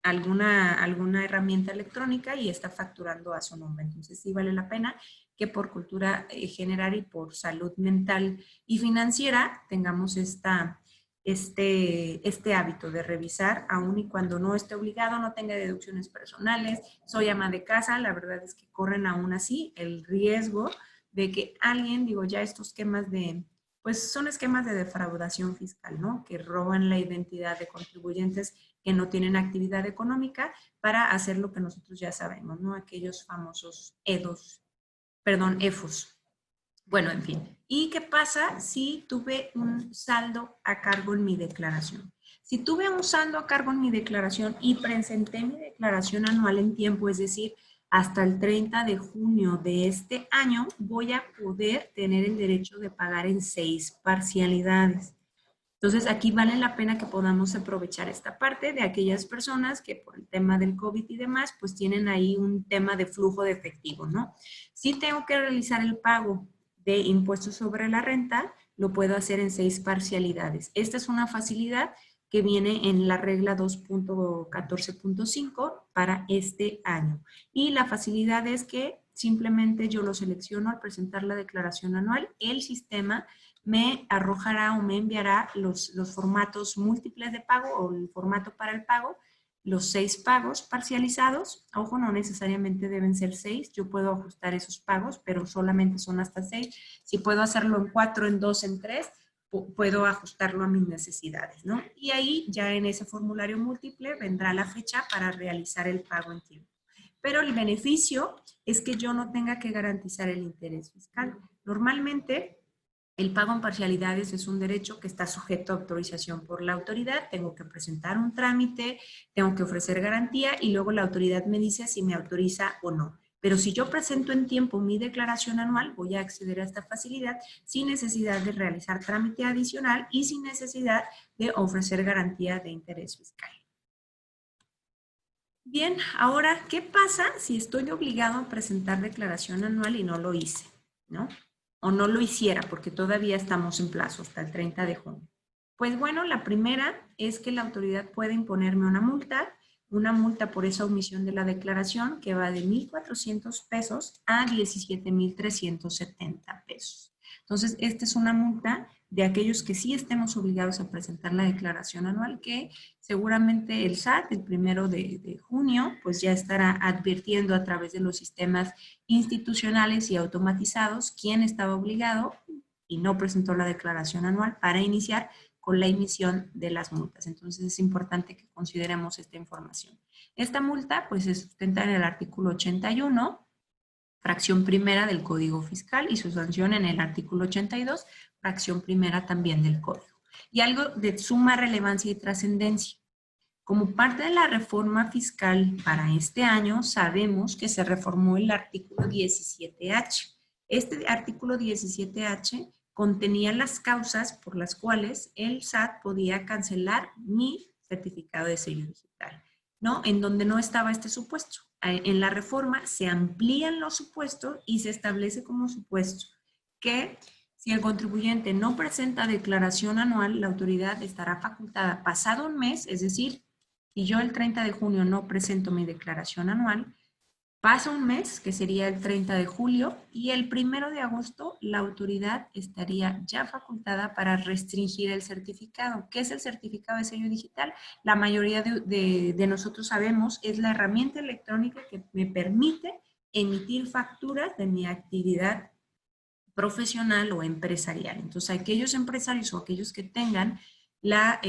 alguna herramienta electrónica y está facturando a su nombre. Entonces sí vale la pena que por cultura general y por salud mental y financiera tengamos este hábito de revisar, aun y cuando no esté obligado, no tenga deducciones personales, soy ama de casa, la verdad es que corren aún así el riesgo de que alguien, digo, ya estos esquemas pues son esquemas de defraudación fiscal, ¿no? Que roban la identidad de contribuyentes que no tienen actividad económica para hacer lo que nosotros ya sabemos, ¿no? Aquellos famosos EFOS. Bueno, en fin. ¿Y qué pasa si tuve un saldo a cargo en mi declaración? Si tuve un saldo a cargo en mi declaración y presenté mi declaración anual en tiempo, es decir, hasta el 30 de junio de este año, voy a poder tener el derecho de pagar en 6 parcialidades. Entonces, aquí vale la pena que podamos aprovechar esta parte de aquellas personas que por el tema del COVID y demás, pues tienen ahí un tema de flujo de efectivo, ¿no? Si tengo que realizar el pago de impuestos sobre la renta, lo puedo hacer en 6 parcialidades. Esta es una facilidad que viene en la regla 2.14.5 para este año. Y la facilidad es que simplemente yo lo selecciono al presentar la declaración anual, el sistema me arrojará o me enviará los formatos múltiples de pago o el formato para el pago, los 6 pagos parcializados. Ojo, no necesariamente deben ser 6, yo puedo ajustar esos pagos, pero solamente son hasta 6. Si puedo hacerlo en 4, en 2, en 3, puedo ajustarlo a mis necesidades, ¿no? Y ahí ya en ese formulario múltiple vendrá la fecha para realizar el pago en tiempo. Pero el beneficio es que yo no tenga que garantizar el interés fiscal. Normalmente, el pago en parcialidades es un derecho que está sujeto a autorización por la autoridad. Tengo que presentar un trámite, tengo que ofrecer garantía y luego la autoridad me dice si me autoriza o no. Pero si yo presento en tiempo mi declaración anual, voy a acceder a esta facilidad sin necesidad de realizar trámite adicional y sin necesidad de ofrecer garantía de interés fiscal. Bien, ahora, ¿qué pasa si estoy obligado a presentar declaración anual y no lo hice? ¿No? O no lo hiciera porque todavía estamos en plazo hasta el 30 de junio. Pues bueno, la primera es que la autoridad puede imponerme una multa por esa omisión de la declaración que va de 1,400 pesos a 17,370 pesos. Entonces, esta es una multa de aquellos que sí estemos obligados a presentar la declaración anual, que seguramente el SAT, el 1 de junio, pues ya estará advirtiendo a través de los sistemas institucionales y automatizados quién estaba obligado y no presentó la declaración anual para iniciar con la emisión de las multas. Entonces es importante que consideremos esta información. Esta multa pues se sustenta en el artículo 81, fracción primera del Código Fiscal y su sanción en el artículo 82, fracción primera también del Código. Y algo de suma relevancia y trascendencia. Como parte de la reforma fiscal para este año, sabemos que se reformó el artículo 17H. Este artículo 17H contenía las causas por las cuales el SAT podía cancelar mi certificado de sello digital, ¿no? En donde no estaba este supuesto. En la reforma se amplían los supuestos y se establece como supuesto que si el contribuyente no presenta declaración anual, la autoridad estará facultada pasado un mes, es decir, si yo el 30 de junio no presento mi declaración anual, pasa un mes, que sería el 30 de julio, y el 1 de agosto la autoridad estaría ya facultada para restringir el certificado. ¿Qué es el certificado de sello digital? La mayoría de nosotros sabemos, es la herramienta electrónica que me permite emitir facturas de mi actividad profesional o empresarial. Entonces, aquellos empresarios o aquellos que tengan la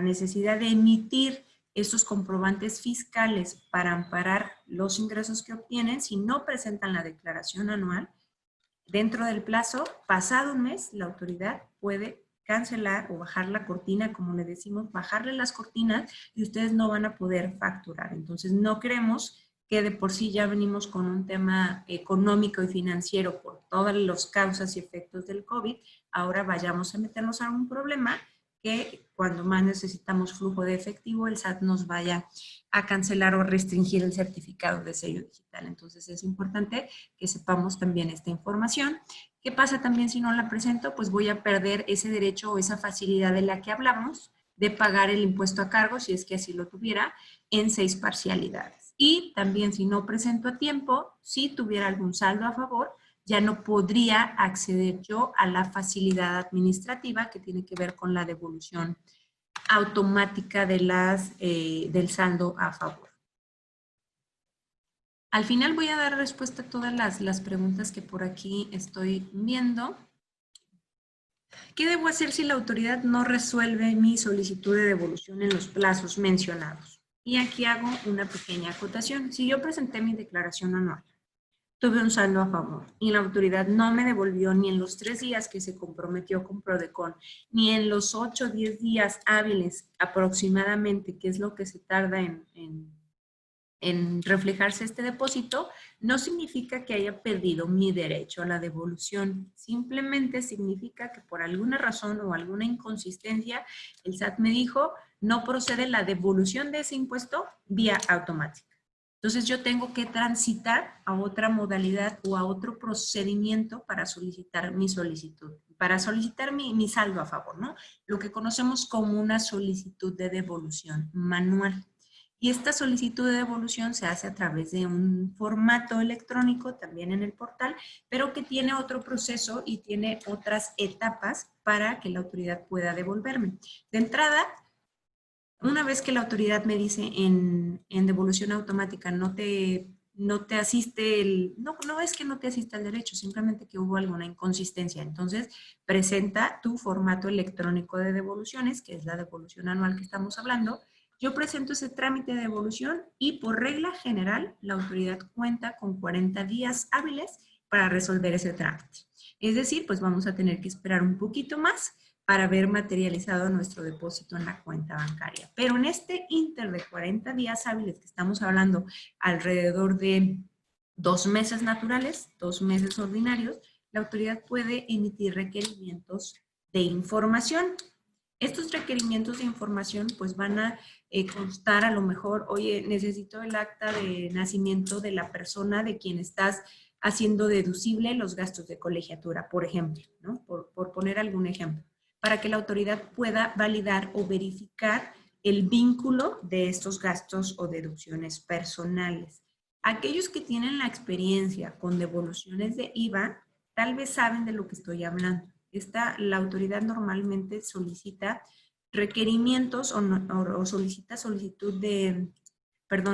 necesidad de emitir estos comprobantes fiscales para amparar los ingresos que obtienen, si no presentan la declaración anual, dentro del plazo, pasado un mes, la autoridad puede cancelar o bajar la cortina, como le decimos, bajarle las cortinas y ustedes no van a poder facturar. Entonces, no queremos que de por sí ya venimos con un tema económico y financiero por todas las causas y efectos del COVID, ahora vayamos a meternos a un problema que cuando más necesitamos flujo de efectivo, el SAT nos vaya a cancelar o restringir el certificado de sello digital. Entonces es importante que sepamos también esta información. ¿Qué pasa también si no la presento? Pues voy a perder ese derecho o esa facilidad de la que hablamos de pagar el impuesto a cargo, si es que así lo tuviera, en 6 parcialidades. Y también si no presento a tiempo, si tuviera algún saldo a favor, ya no podría acceder yo a la facilidad administrativa que tiene que ver con la devolución automática de del saldo a favor. Al final voy a dar respuesta a todas las preguntas que por aquí estoy viendo. ¿Qué debo hacer si la autoridad no resuelve mi solicitud de devolución en los plazos mencionados? Y aquí hago una pequeña acotación. Si yo presenté mi declaración anual, tuve un saldo a favor y la autoridad no me devolvió ni en los 3 días que se comprometió con Prodecon, ni en los 8 o 10 días hábiles aproximadamente, que es lo que se tarda en reflejarse este depósito, no significa que haya perdido mi derecho a la devolución. Simplemente significa que por alguna razón o alguna inconsistencia, el SAT me dijo, no procede la devolución de ese impuesto vía automática. Entonces yo tengo que transitar a otra modalidad o a otro procedimiento para solicitar mi solicitud, para solicitar mi saldo a favor, ¿no? Lo que conocemos como una solicitud de devolución manual. Y esta solicitud de devolución se hace a través de un formato electrónico, también en el portal, pero que tiene otro proceso y tiene otras etapas para que la autoridad pueda devolverme. De entrada, una vez que la autoridad me dice en devolución automática no te asiste no es que no te asista el derecho, simplemente que hubo alguna inconsistencia. Entonces, presenta tu formato electrónico de devoluciones, que es la devolución anual que estamos hablando. Yo presento ese trámite de devolución y por regla general la autoridad cuenta con 40 días hábiles para resolver ese trámite. Es decir, pues vamos a tener que esperar un poquito más para ver materializado nuestro depósito en la cuenta bancaria. Pero en este inter de 40 días hábiles que estamos hablando, alrededor de 2 meses naturales, 2 meses ordinarios, la autoridad puede emitir requerimientos de información. Estos requerimientos de información pues van a constar a lo mejor, oye, necesito el acta de nacimiento de la persona de quien estás haciendo deducible los gastos de colegiatura, por ejemplo, ¿no? Por poner algún ejemplo, para que la autoridad pueda validar o verificar el vínculo de estos gastos o deducciones personales. Aquellos que tienen la experiencia con devoluciones de IVA, tal vez saben de lo que estoy hablando. La autoridad normalmente solicita requerimientos o solicita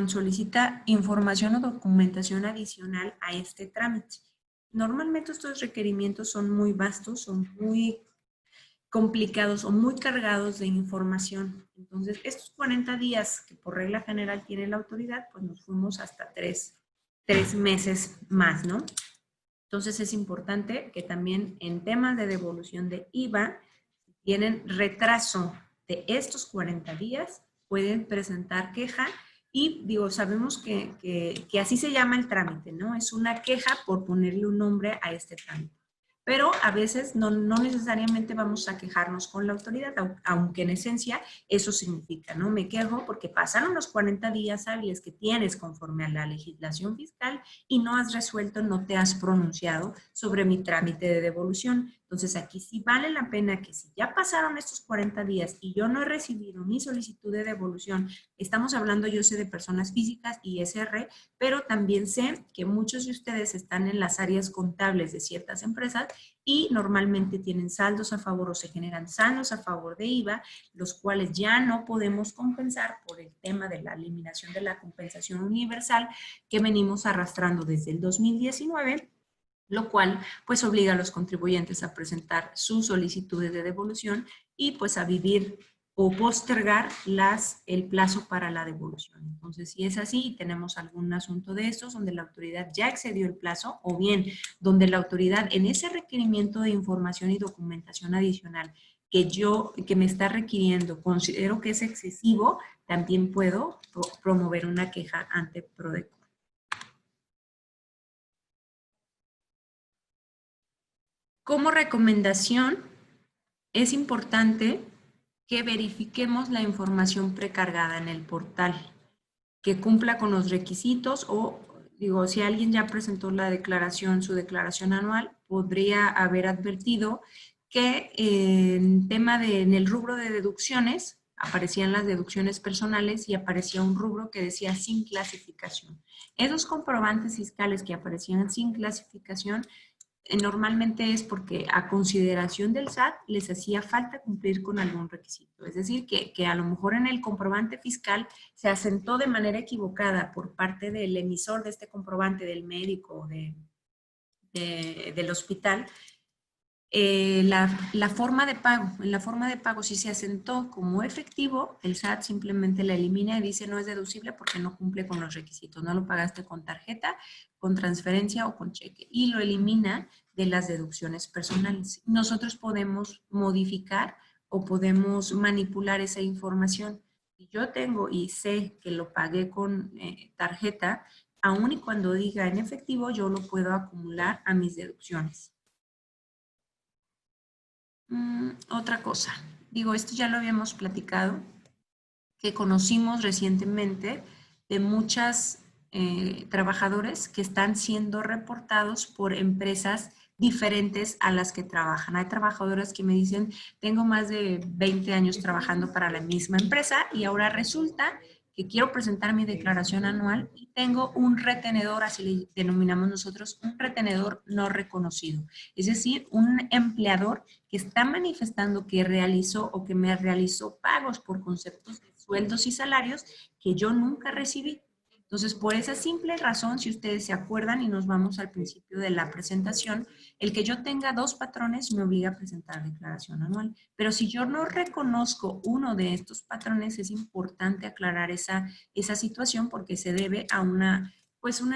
solicita información o documentación adicional a este trámite. Normalmente estos requerimientos son muy vastos, son muy complicados o muy cargados de información. Entonces, estos 40 días que por regla general tiene la autoridad, pues nos fuimos hasta 3 meses más, ¿no? Entonces es importante que también en temas de devolución de IVA, si tienen retraso de estos 40 días, pueden presentar queja y digo, sabemos que así se llama el trámite, ¿no? Es una queja por ponerle un nombre a este trámite. Pero a veces no necesariamente vamos a quejarnos con la autoridad, aunque en esencia eso significa, ¿no? Me quejo porque pasaron los 40 días hábiles que tienes conforme a la legislación fiscal y no has resuelto, no te has pronunciado sobre mi trámite de devolución. Entonces aquí sí vale la pena que si ya pasaron estos 40 días y yo no he recibido mi solicitud de devolución, estamos hablando, yo sé de personas físicas y ISR, pero también sé que muchos de ustedes están en las áreas contables de ciertas empresas y normalmente tienen saldos a favor o se generan saldos a favor de IVA, los cuales ya no podemos compensar por el tema de la eliminación de la compensación universal que venimos arrastrando desde el 2019, lo cual pues obliga a los contribuyentes a presentar sus solicitudes de devolución y pues a vivir o postergar el plazo para la devolución. Entonces, si es así y tenemos algún asunto de estos donde la autoridad ya excedió el plazo o bien donde la autoridad en ese requerimiento de información y documentación adicional que me está requiriendo, considero que es excesivo, también puedo promover una queja ante Prodecon. Como recomendación, es importante que verifiquemos la información precargada en el portal, que cumpla con los requisitos o, digo, si alguien ya presentó la declaración, su declaración anual, podría haber advertido que en el rubro de deducciones aparecían las deducciones personales y aparecía un rubro que decía sin clasificación. Esos comprobantes fiscales que aparecían sin clasificación normalmente es porque a consideración del SAT les hacía falta cumplir con algún requisito. Es decir, que a lo mejor en el comprobante fiscal se asentó de manera equivocada por parte del emisor de este comprobante, del médico o del hospital, la forma de pago. En la forma de pago, si se asentó como efectivo, el SAT simplemente la elimina y dice no es deducible porque no cumple con los requisitos. No lo pagaste con tarjeta, con transferencia o con cheque. Y lo elimina de las deducciones personales. Nosotros podemos modificar o podemos manipular esa información. Si yo tengo y sé que lo pagué con tarjeta, aun y cuando diga en efectivo, yo lo puedo acumular a mis deducciones. Otra cosa, digo, esto ya lo habíamos platicado, que conocimos recientemente de muchas trabajadores que están siendo reportados por empresas diferentes a las que trabajan. Hay trabajadoras que me dicen, tengo más de 20 años trabajando para la misma empresa y ahora resulta que quiero presentar mi declaración anual y tengo un retenedor, así le denominamos nosotros, un retenedor no reconocido. Es decir, un empleador que está manifestando que realizó o que me realizó pagos por conceptos de sueldos y salarios que yo nunca recibí. Entonces, por esa simple razón, si ustedes se acuerdan y nos vamos al principio de la presentación, el que yo tenga dos patrones me obliga a presentar declaración anual. Pero si yo no reconozco uno de estos patrones, es importante aclarar esa situación porque se debe a una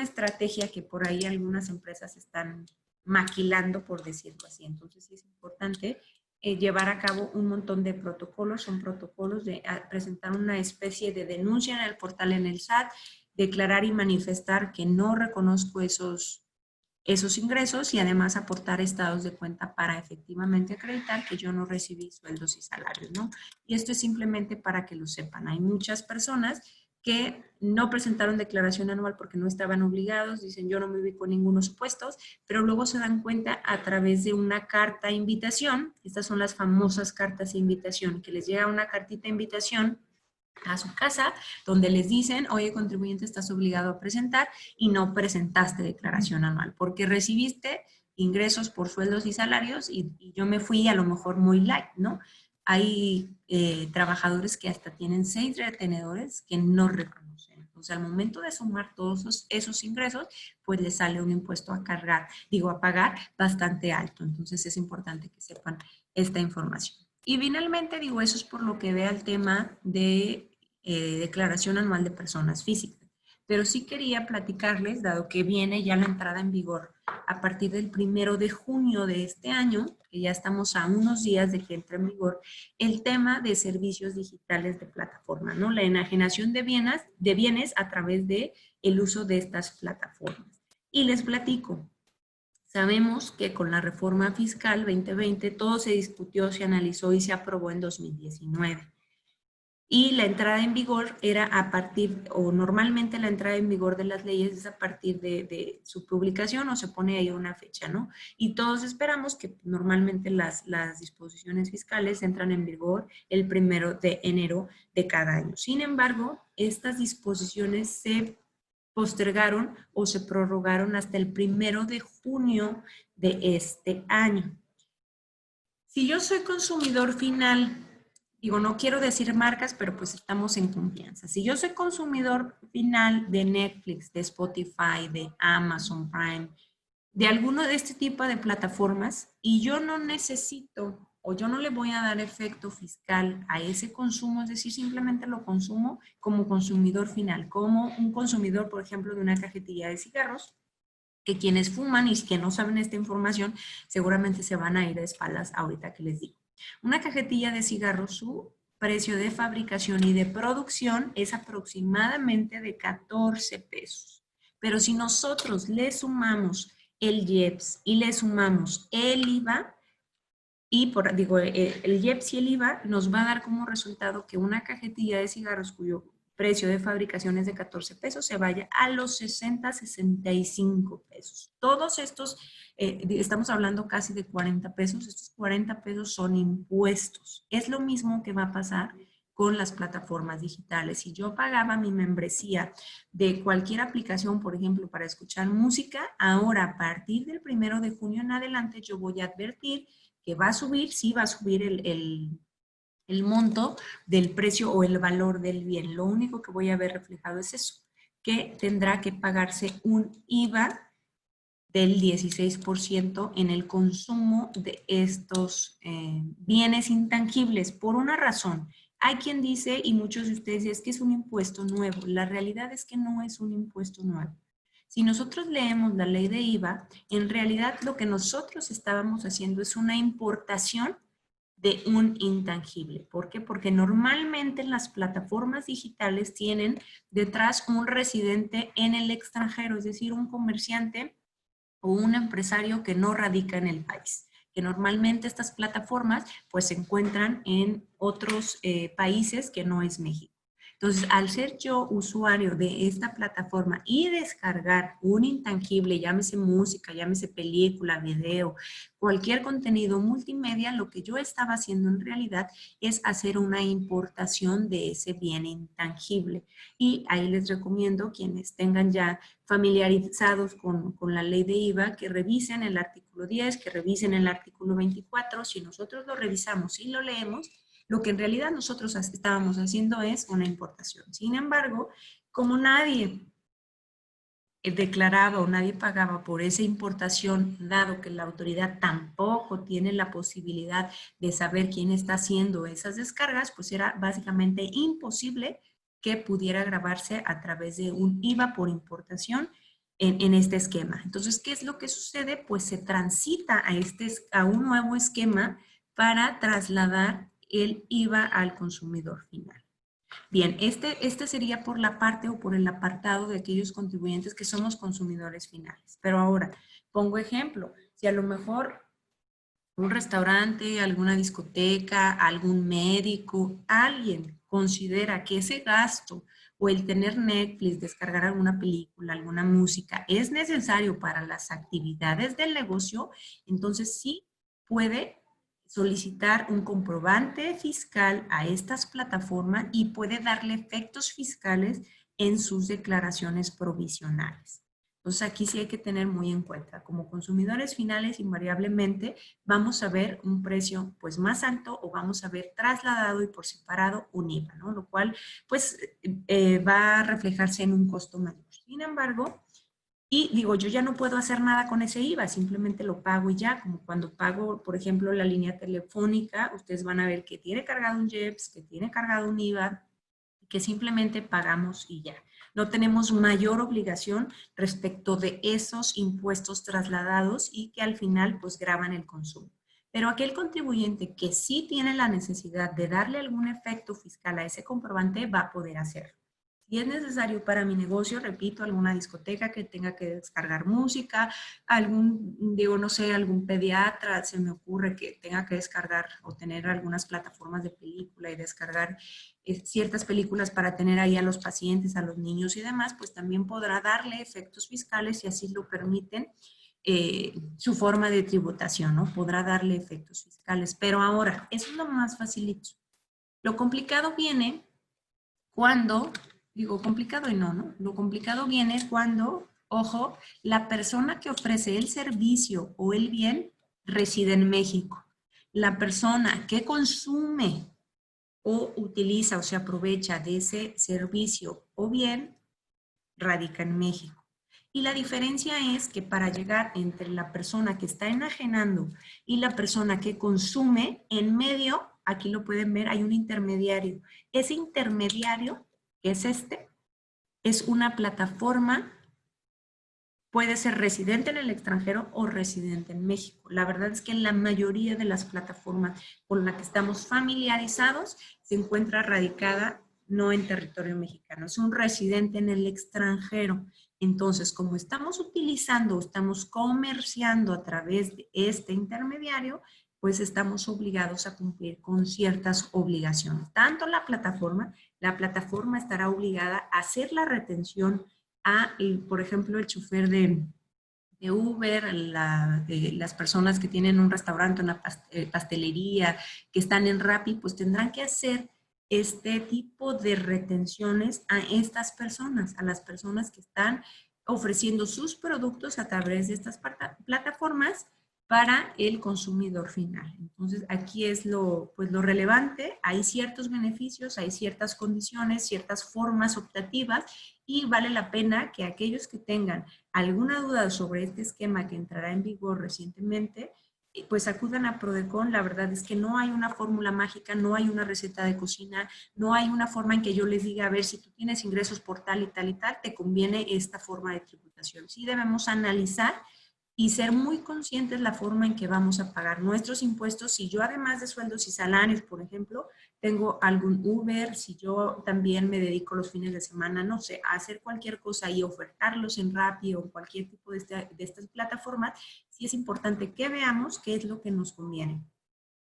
estrategia que por ahí algunas empresas están maquilando, por decirlo así. Entonces, sí es importante llevar a cabo un montón de protocolos. Son protocolos de presentar una especie de denuncia en el portal en el SAT, declarar y manifestar que no reconozco esos ingresos y además aportar estados de cuenta para efectivamente acreditar que yo no recibí sueldos y salarios, ¿no? Y esto es simplemente para que lo sepan. Hay muchas personas que no presentaron declaración anual porque no estaban obligados, dicen yo no me ubico en ninguno supuestos, pero luego se dan cuenta a través de una carta invitación. Estas son las famosas cartas de invitación, que les llega una cartita de invitación a su casa, donde les dicen, oye, contribuyente, estás obligado a presentar y no presentaste declaración anual, porque recibiste ingresos por sueldos y salarios y yo me fui a lo mejor muy light, ¿no? Hay trabajadores que hasta tienen 6 retenedores que no reconocen. Entonces, al momento de sumar todos esos ingresos, pues les sale un impuesto a pagar bastante alto. Entonces, es importante que sepan esta información. Y finalmente, digo, eso es por lo que vea el tema de declaración anual de personas físicas. Pero sí quería platicarles, dado que viene ya la entrada en vigor a partir del 1 de junio de este año, que ya estamos a unos días de que entre en vigor, el tema de servicios digitales de plataforma, ¿no? La enajenación de bienes a través de el uso de estas plataformas. Y les platico. Sabemos que con la reforma fiscal 2020 todo se discutió, se analizó y se aprobó en 2019. Y la entrada en vigor era a partir, o normalmente la entrada en vigor de las leyes es a partir de su publicación o se pone ahí una fecha, ¿no? Y todos esperamos que normalmente las disposiciones fiscales entran en vigor el 1 de enero de cada año. Sin embargo, estas disposiciones se postergaron o se prorrogaron hasta el 1 de junio de este año. Si yo soy consumidor final, digo, no quiero decir marcas, pero pues estamos en confianza. Si yo soy consumidor final de Netflix, de Spotify, de Amazon Prime, de alguno de este tipo de plataformas, y yo no necesito o yo no le voy a dar efecto fiscal a ese consumo, es decir, simplemente lo consumo como consumidor final, como un consumidor, por ejemplo, de una cajetilla de cigarros, que quienes fuman y que no saben esta información seguramente se van a ir de espaldas ahorita que les digo. Una cajetilla de cigarros, su precio de fabricación y de producción es aproximadamente de 14 pesos. Pero si nosotros le sumamos el IEPS y le sumamos el IVA, el IEPS y el IVA nos va a dar como resultado que una cajetilla de cigarros cuyo precio de fabricación es de 14 pesos se vaya a los 60, 65 pesos. Todos estos, estamos hablando casi de 40 pesos, estos 40 pesos son impuestos. Es lo mismo que va a pasar con las plataformas digitales. Si yo pagaba mi membresía de cualquier aplicación, por ejemplo, para escuchar música, ahora a partir del 1 de junio en adelante yo voy a advertir que va a subir, sí va a subir el monto del precio o el valor del bien. Lo único que voy a ver reflejado es eso, que tendrá que pagarse un IVA del 16% en el consumo de estos bienes intangibles, por una razón. Hay quien dice, y muchos de ustedes dicen, es que es un impuesto nuevo. La realidad es que no es un impuesto nuevo. Si nosotros leemos la ley de IVA, en realidad lo que nosotros estábamos haciendo es una importación de un intangible. ¿Por qué? Porque normalmente las plataformas digitales tienen detrás un residente en el extranjero, es decir, un comerciante o un empresario que no radica en el país. Que normalmente estas plataformas pues se encuentran en otros países que no es México. Entonces, al ser yo usuario de esta plataforma y descargar un intangible, llámese música, llámese película, video, cualquier contenido multimedia, lo que yo estaba haciendo en realidad es hacer una importación de ese bien intangible. Y ahí les recomiendo quienes tengan ya familiarizados con la ley de IVA, que revisen el artículo 10, que revisen el artículo 24. Si nosotros lo revisamos y lo leemos, lo que en realidad nosotros estábamos haciendo es una importación. Sin embargo, como nadie declaraba o nadie pagaba por esa importación, dado que la autoridad tampoco tiene la posibilidad de saber quién está haciendo esas descargas, pues era básicamente imposible que pudiera grabarse a través de un IVA por importación en este esquema. Entonces, ¿qué es lo que sucede? Pues se transita a un nuevo esquema para trasladar el IVA al consumidor final. Bien, este sería por la parte o por el apartado de aquellos contribuyentes que somos consumidores finales. Pero ahora, pongo ejemplo, si a lo mejor un restaurante, alguna discoteca, algún médico, alguien considera que ese gasto o el tener Netflix, descargar alguna película, alguna música, es necesario para las actividades del negocio, entonces sí puede solicitar un comprobante fiscal a estas plataformas y puede darle efectos fiscales en sus declaraciones provisionales. Entonces aquí sí hay que tener muy en cuenta, como consumidores finales invariablemente vamos a ver un precio pues más alto o vamos a ver trasladado y por separado un IVA, ¿no? Lo cual pues va a reflejarse en un costo mayor. Sin embargo, y digo, yo ya no puedo hacer nada con ese IVA, simplemente lo pago y ya, como cuando pago, por ejemplo, la línea telefónica, ustedes van a ver que tiene cargado un IEPS, que tiene cargado un IVA, que simplemente pagamos y ya. No tenemos mayor obligación respecto de esos impuestos trasladados y que al final pues graban el consumo. Pero aquel contribuyente que sí tiene la necesidad de darle algún efecto fiscal a ese comprobante va a poder hacerlo. Si es necesario para mi negocio, repito, alguna discoteca que tenga que descargar música, no sé, algún pediatra, se me ocurre que tenga que descargar o tener algunas plataformas de película y descargar ciertas películas para tener ahí a los pacientes, a los niños y demás, pues también podrá darle efectos fiscales si así lo permiten su forma de tributación, ¿no? Podrá darle efectos fiscales. Pero ahora, eso es lo más facilito. Lo complicado viene cuando, digo complicado y no, ¿no? Lo complicado viene cuando, ojo, la persona que ofrece el servicio o el bien reside en México. La persona que consume o utiliza o se aprovecha de ese servicio o bien radica en México. Y la diferencia es que para llegar entre la persona que está enajenando y la persona que consume, en medio, aquí lo pueden ver, hay un intermediario. Ese intermediario, que es es una plataforma puede ser residente en el extranjero o residente en México. La verdad es que en la mayoría de las plataformas con las que estamos familiarizados se encuentra radicada no en territorio mexicano, es un residente en el extranjero. Entonces, como estamos utilizando, estamos comerciando a través de este intermediario, pues estamos obligados a cumplir con ciertas obligaciones. Tanto la plataforma estará obligada a hacer la retención a, por ejemplo, el chofer de Uber, las personas que tienen un restaurante, una pastelería, que están en Rappi, pues tendrán que hacer este tipo de retenciones a estas personas, a las personas que están ofreciendo sus productos a través de estas plataformas para el consumidor final. Entonces, aquí es pues lo relevante. Hay ciertos beneficios, hay ciertas condiciones, ciertas formas optativas y vale la pena que aquellos que tengan alguna duda sobre este esquema que entrará en vigor recientemente, pues acudan a Prodecon. La verdad es que no hay una fórmula mágica, no hay una receta de cocina, no hay una forma en que yo les diga, a ver, si tú tienes ingresos por tal y tal y tal, te conviene esta forma de tributación. Sí debemos analizar y ser muy conscientes la forma en que vamos a pagar nuestros impuestos. Si yo, además de sueldos y salarios, por ejemplo, tengo algún Uber, si yo también me dedico los fines de semana, no sé, a hacer cualquier cosa y ofertarlos en Rappi o en cualquier tipo de estas plataformas, sí es importante que veamos qué es lo que nos conviene.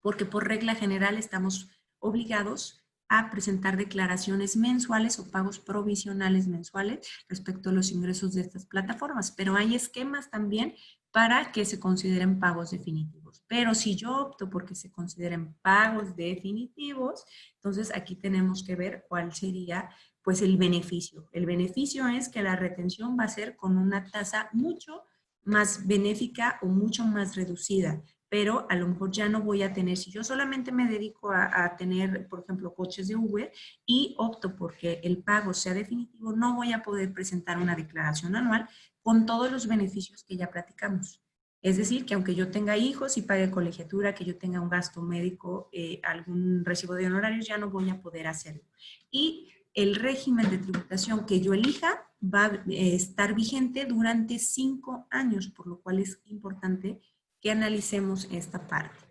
Porque por regla general estamos obligados a presentar declaraciones mensuales o pagos provisionales mensuales respecto a los ingresos de estas plataformas. Pero hay esquemas también para que se consideren pagos definitivos. Pero si yo opto porque se consideren pagos definitivos, entonces aquí tenemos que ver cuál sería pues el beneficio. El beneficio es que la retención va a ser con una tasa mucho más benéfica o mucho más reducida, pero a lo mejor ya no voy a tener, si yo solamente me dedico a tener, por ejemplo, coches de Uber y opto porque el pago sea definitivo, no voy a poder presentar una declaración anual con todos los beneficios que ya platicamos. Es decir, que aunque yo tenga hijos y pague colegiatura, que yo tenga un gasto médico, algún recibo de honorarios, ya no voy a poder hacerlo. Y el régimen de tributación que yo elija va a estar vigente durante 5 años, por lo cual es importante que analicemos esta parte.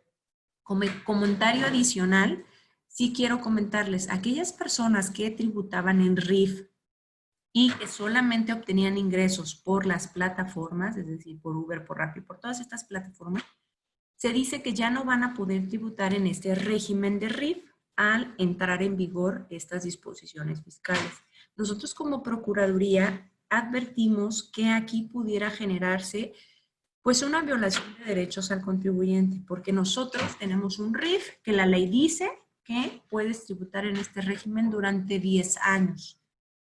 Como comentario adicional, sí quiero comentarles, aquellas personas que tributaban en RIF y que solamente obtenían ingresos por las plataformas, es decir, por Uber, por Rappi, por todas estas plataformas, se dice que ya no van a poder tributar en este régimen de RIF al entrar en vigor estas disposiciones fiscales. Nosotros como Procuraduría advertimos que aquí pudiera generarse pues una violación de derechos al contribuyente, porque nosotros tenemos un RIF que la ley dice que puedes tributar en este régimen durante 10 años.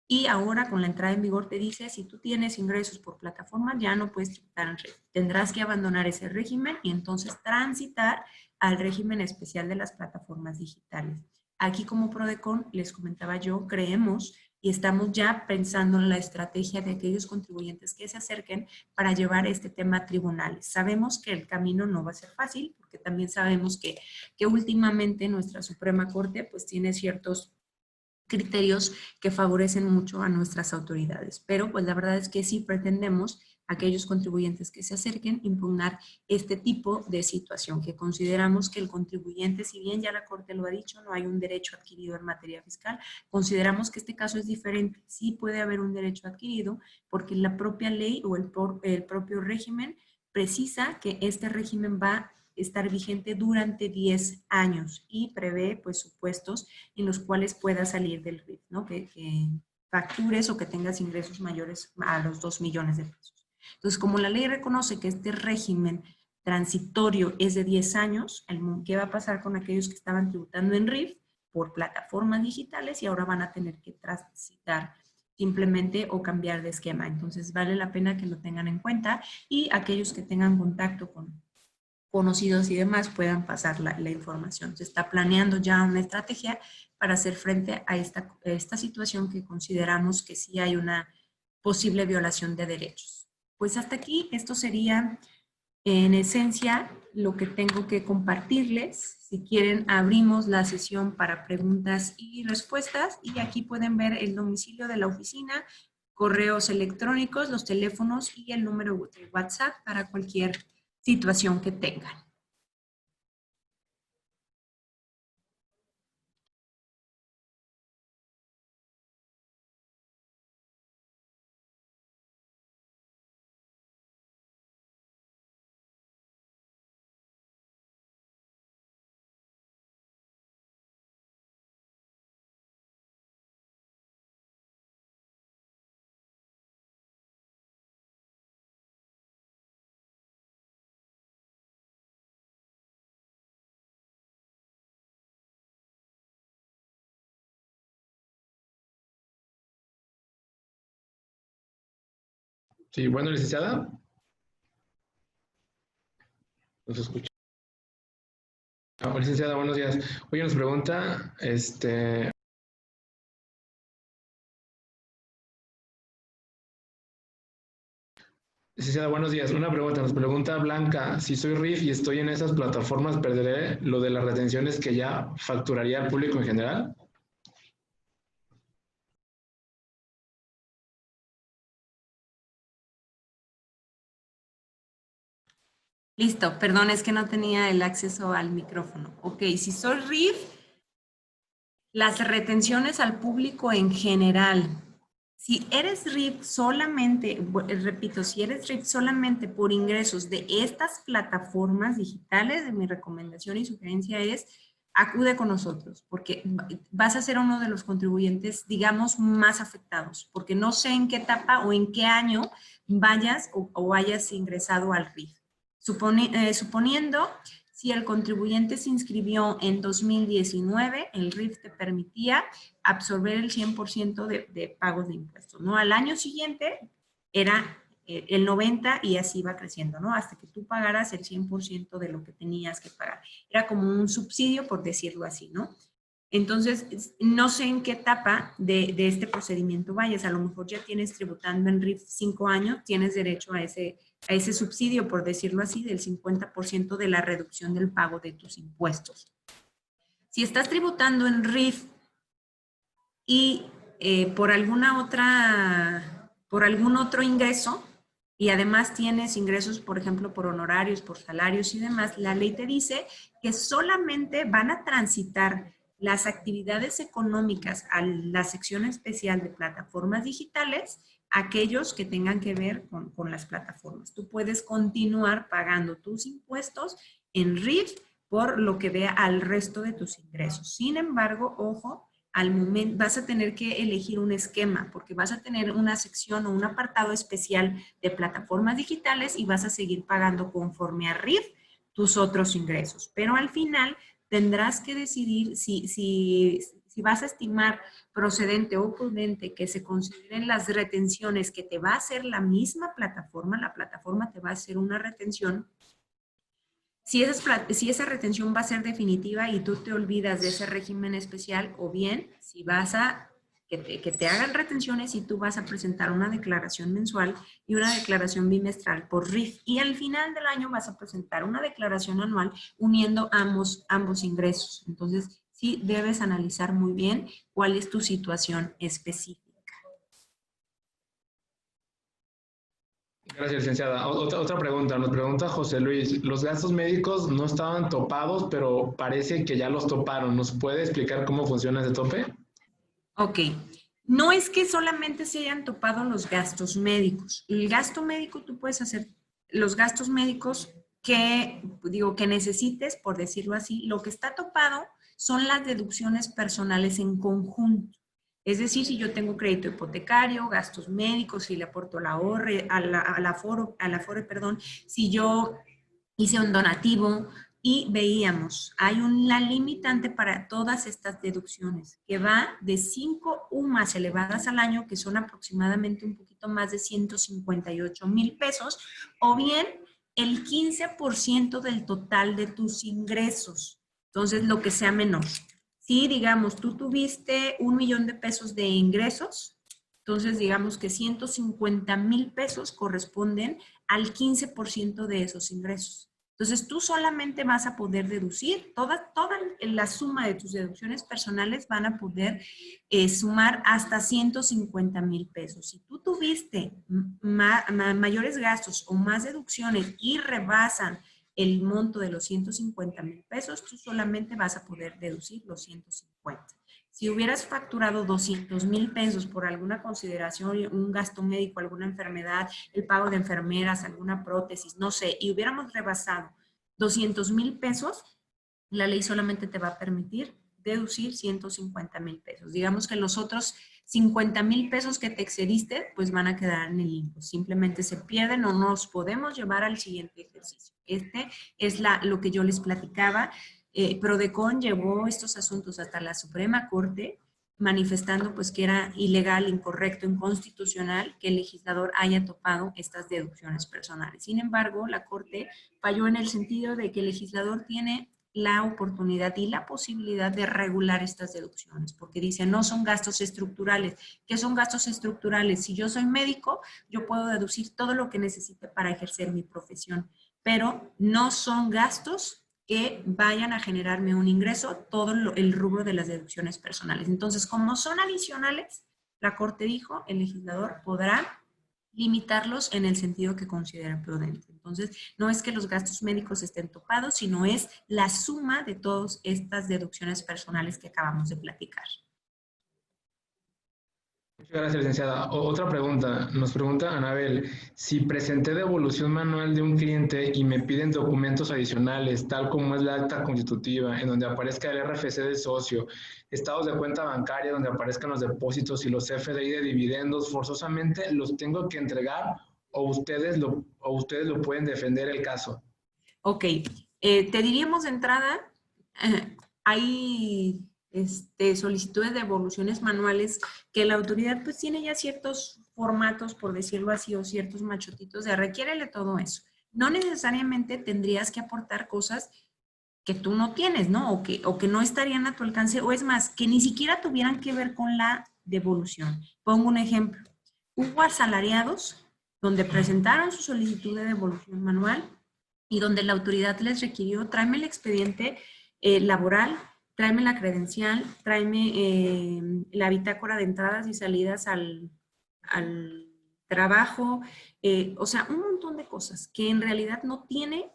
Y ahora con la entrada en vigor te dice, si tú tienes ingresos por plataforma, ya no puedes tributar en RIF. Tendrás que abandonar ese régimen y entonces transitar al régimen especial de las plataformas digitales. Aquí como Prodecon, les comentaba yo, creemos y estamos ya pensando en la estrategia de aquellos contribuyentes que se acerquen para llevar este tema a tribunales. Sabemos que el camino no va a ser fácil, porque también sabemos que últimamente nuestra Suprema Corte pues tiene ciertos criterios que favorecen mucho a nuestras autoridades. Pero pues la verdad es que sí pretendemos aquellos contribuyentes que se acerquen impugnar este tipo de situación, que consideramos que el contribuyente, si bien ya la Corte lo ha dicho, no hay un derecho adquirido en materia fiscal, consideramos que este caso es diferente. Sí puede haber un derecho adquirido porque la propia ley o el propio régimen precisa que este régimen va a estar vigente durante 10 años y prevé pues supuestos en los cuales puedas salir del RIF, ¿no? Que factures o que tengas ingresos mayores a los 2 millones de pesos. Entonces, como la ley reconoce que este régimen transitorio es de 10 años, ¿qué va a pasar con aquellos que estaban tributando en RIF por plataformas digitales y ahora van a tener que transitar simplemente o cambiar de esquema? Entonces, vale la pena que lo tengan en cuenta y aquellos que tengan contacto con conocidos y demás puedan pasar la información. Se está planeando ya una estrategia para hacer frente a esta situación que consideramos que sí hay una posible violación de derechos. Pues hasta aquí, esto sería en esencia lo que tengo que compartirles. Si quieren, abrimos la sesión para preguntas y respuestas y aquí pueden ver el domicilio de la oficina correos electrónicos, los teléfonos y el número de WhatsApp para cualquier situación que tengan.
Sí, bueno, licenciada. Nos escucha. Licenciada, buenos días. Oye, nos pregunta, licenciada, buenos días. Una pregunta, nos pregunta Blanca, si soy RIF y estoy en esas plataformas, ¿perderé lo de las retenciones que ya facturaría al público en general?
Listo, perdón, es que no tenía el acceso al micrófono. Ok, si soy RIF, las retenciones al público en general. Si eres RIF solamente, repito, si eres RIF solamente por ingresos de estas plataformas digitales, mi recomendación y sugerencia es acude con nosotros, porque vas a ser uno de los contribuyentes, digamos, más afectados, porque no sé en qué etapa o en qué año vayas o hayas ingresado al RIF. Suponiendo, si el contribuyente se inscribió en 2019, el RIF te permitía absorber el 100% de pagos de impuestos, ¿no? Al año siguiente era el 90% y así va creciendo, ¿no? Hasta que tú pagaras el 100% de lo que tenías que pagar. Era como un subsidio, por decirlo así, ¿no? Entonces, no sé en qué etapa de este procedimiento vayas. A lo mejor ya tienes tributando en RIF 5 años, tienes derecho a ese subsidio, por decirlo así, del 50% de la reducción del pago de tus impuestos. Si estás tributando en RIF y por algún otro ingreso, y además tienes ingresos, por ejemplo, por honorarios, por salarios y demás, la ley te dice que solamente van a transitar las actividades económicas a la sección especial de plataformas digitales, aquellos que tengan que ver con las plataformas. Tú puedes continuar pagando tus impuestos en RIF por lo que vea al resto de tus ingresos. Sin embargo, ojo, al momento vas a tener que elegir un esquema porque vas a tener una sección o un apartado especial de plataformas digitales y vas a seguir pagando conforme a RIF tus otros ingresos. Pero al final tendrás que decidir si vas a estimar procedente o prudente que se consideren las retenciones que te va a hacer la misma plataforma. La plataforma te va a hacer una retención. Si esa retención va a ser definitiva y tú te olvidas de ese régimen especial, o bien si vas a que te hagan retenciones y tú vas a presentar una declaración mensual y una declaración bimestral por RIF. Y al final del año vas a presentar una declaración anual uniendo ambos ingresos. Entonces, sí debes analizar muy bien cuál es tu situación específica.
Gracias, licenciada. Otra pregunta, nos pregunta José Luis. Los gastos médicos no estaban topados, pero parece que ya los toparon. ¿Nos puede explicar cómo funciona ese tope?
Ok. No es que solamente se hayan topado los gastos médicos. El gasto médico tú puedes hacer los gastos médicos que necesites, por decirlo así. Lo que está topado son las deducciones personales en conjunto. Es decir, si yo tengo crédito hipotecario, gastos médicos, si le aporto la ahorre, al aforo, si yo hice un donativo y veíamos, hay una limitante para todas estas deducciones que va de 5 UMAS elevadas al año, que son aproximadamente un poquito más de 158,000 pesos, o bien el 15% del total de tus ingresos. Entonces, lo que sea menor. Si, digamos, tú tuviste 1,000,000 de pesos de ingresos, entonces digamos que 150,000 pesos corresponden al 15% de esos ingresos. Entonces, tú solamente vas a poder deducir, toda la suma de tus deducciones personales van a poder sumar hasta 150,000 pesos. Si tú tuviste mayores gastos o más deducciones y rebasan el monto de los 150,000 pesos, tú solamente vas a poder deducir los 150. Si hubieras facturado 200,000 pesos por alguna consideración, un gasto médico, alguna enfermedad, el pago de enfermeras, alguna prótesis, no sé, y hubiéramos rebasado 200,000 pesos, la ley solamente te va a permitir deducir 150,000 pesos. Digamos que los otros 50,000 pesos que te excediste, pues van a quedar en el limbo. Simplemente se pierden o no nos podemos llevar al siguiente ejercicio. Este es lo que yo les platicaba. Prodecon llevó estos asuntos hasta la Suprema Corte, manifestando pues que era ilegal, incorrecto, inconstitucional que el legislador haya topado estas deducciones personales. Sin embargo, la Corte falló en el sentido de que el legislador tiene la oportunidad y la posibilidad de regular estas deducciones, porque dice, no son gastos estructurales. ¿Qué son gastos estructurales? Si yo soy médico, yo puedo deducir todo lo que necesite para ejercer mi profesión, pero no son gastos que vayan a generarme un ingreso, todo el rubro de las deducciones personales. Entonces, como son adicionales, la Corte dijo, el legislador podrá limitarlos en el sentido que considera prudente. Entonces, no es que los gastos médicos estén topados, sino es la suma de todas estas deducciones personales que acabamos de platicar.
Muchas gracias, licenciada. Otra pregunta, nos pregunta Anabel, si presenté devolución manual de un cliente y me piden documentos adicionales, tal como es la acta constitutiva, en donde aparezca el RFC del socio, estados de cuenta bancaria donde aparezcan los depósitos y los CFDI de dividendos, forzosamente los tengo que entregar o ustedes lo pueden defender el caso?
Ok, te diríamos de entrada, hay solicitudes de devoluciones manuales que la autoridad pues tiene ya ciertos formatos, por decirlo así, o ciertos machotitos de requiérele todo eso. No necesariamente tendrías que aportar cosas que tú no tienes, ¿no? O que no estarían a tu alcance, o es más, que ni siquiera tuvieran que ver con la devolución. Pongo un ejemplo. Hubo asalariados donde presentaron su solicitud de devolución manual y donde la autoridad les requirió, tráeme el expediente laboral, tráeme la credencial, tráeme la bitácora de entradas y salidas al trabajo, o sea, un montón de cosas que en realidad no tiene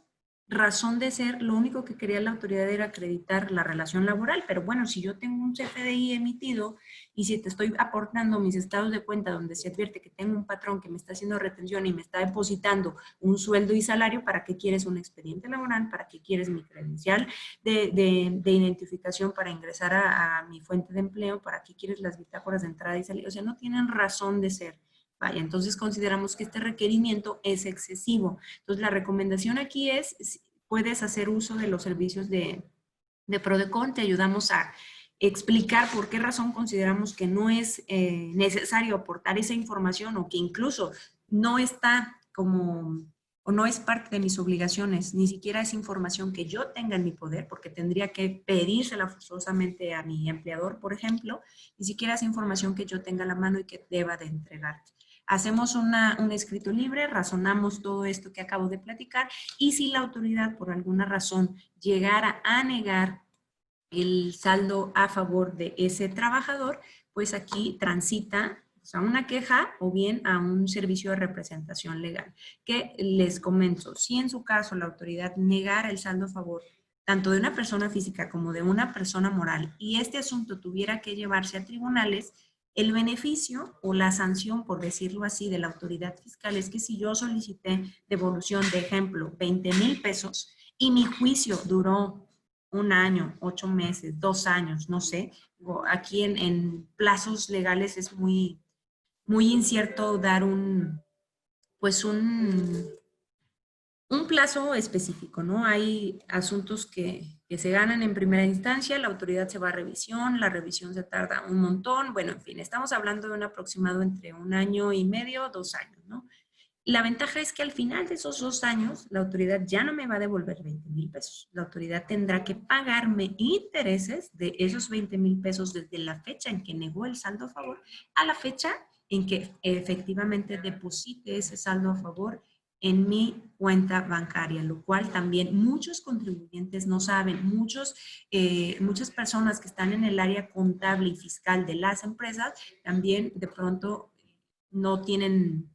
razón de ser. Lo único que quería la autoridad era acreditar la relación laboral, pero bueno, si yo tengo un CFDI emitido y si te estoy aportando mis estados de cuenta donde se advierte que tengo un patrón que me está haciendo retención y me está depositando un sueldo y salario, ¿para qué quieres un expediente laboral? ¿Para qué quieres mi credencial de identificación para ingresar a mi fuente de empleo? ¿Para qué quieres las bitácoras de entrada y salida? O sea, no tienen razón de ser. Vaya, entonces consideramos que este requerimiento es excesivo. Entonces, la recomendación aquí es, puedes hacer uso de los servicios de Prodecon, te ayudamos a explicar por qué razón consideramos que no es necesario aportar esa información o que incluso no está como, o no es parte de mis obligaciones, ni siquiera es información que yo tenga en mi poder, porque tendría que pedírsela forzosamente a mi empleador, por ejemplo, ni siquiera es información que yo tenga a la mano y que deba de entregarte. Hacemos un escrito libre, razonamos todo esto que acabo de platicar y si la autoridad por alguna razón llegara a negar el saldo a favor de ese trabajador, pues aquí transita a una queja o bien a un servicio de representación legal. Que les comento, si en su caso la autoridad negara el saldo a favor tanto de una persona física como de una persona moral y este asunto tuviera que llevarse a tribunales, el beneficio o la sanción, por decirlo así, de la autoridad fiscal es que si yo solicité devolución, de ejemplo, 20,000 pesos y mi juicio duró 1 año, 8 meses, 2 años, no sé, aquí en plazos legales es muy incierto dar pues un plazo específico, ¿no? Hay asuntos que se ganan en primera instancia, la autoridad se va a revisión, la revisión se tarda un montón, bueno, en fin, estamos hablando de un aproximado entre 1 año y medio, 2 años, ¿no? La ventaja es que al final de esos 2 años, la autoridad ya no me va a devolver 20,000 pesos. La autoridad tendrá que pagarme intereses de esos 20,000 pesos desde la fecha en que negó el saldo a favor a la fecha en que efectivamente deposite ese saldo a favor en mi cuenta bancaria, lo cual también muchos contribuyentes no saben. Muchas personas que están en el área contable y fiscal de las empresas también de pronto no tienen,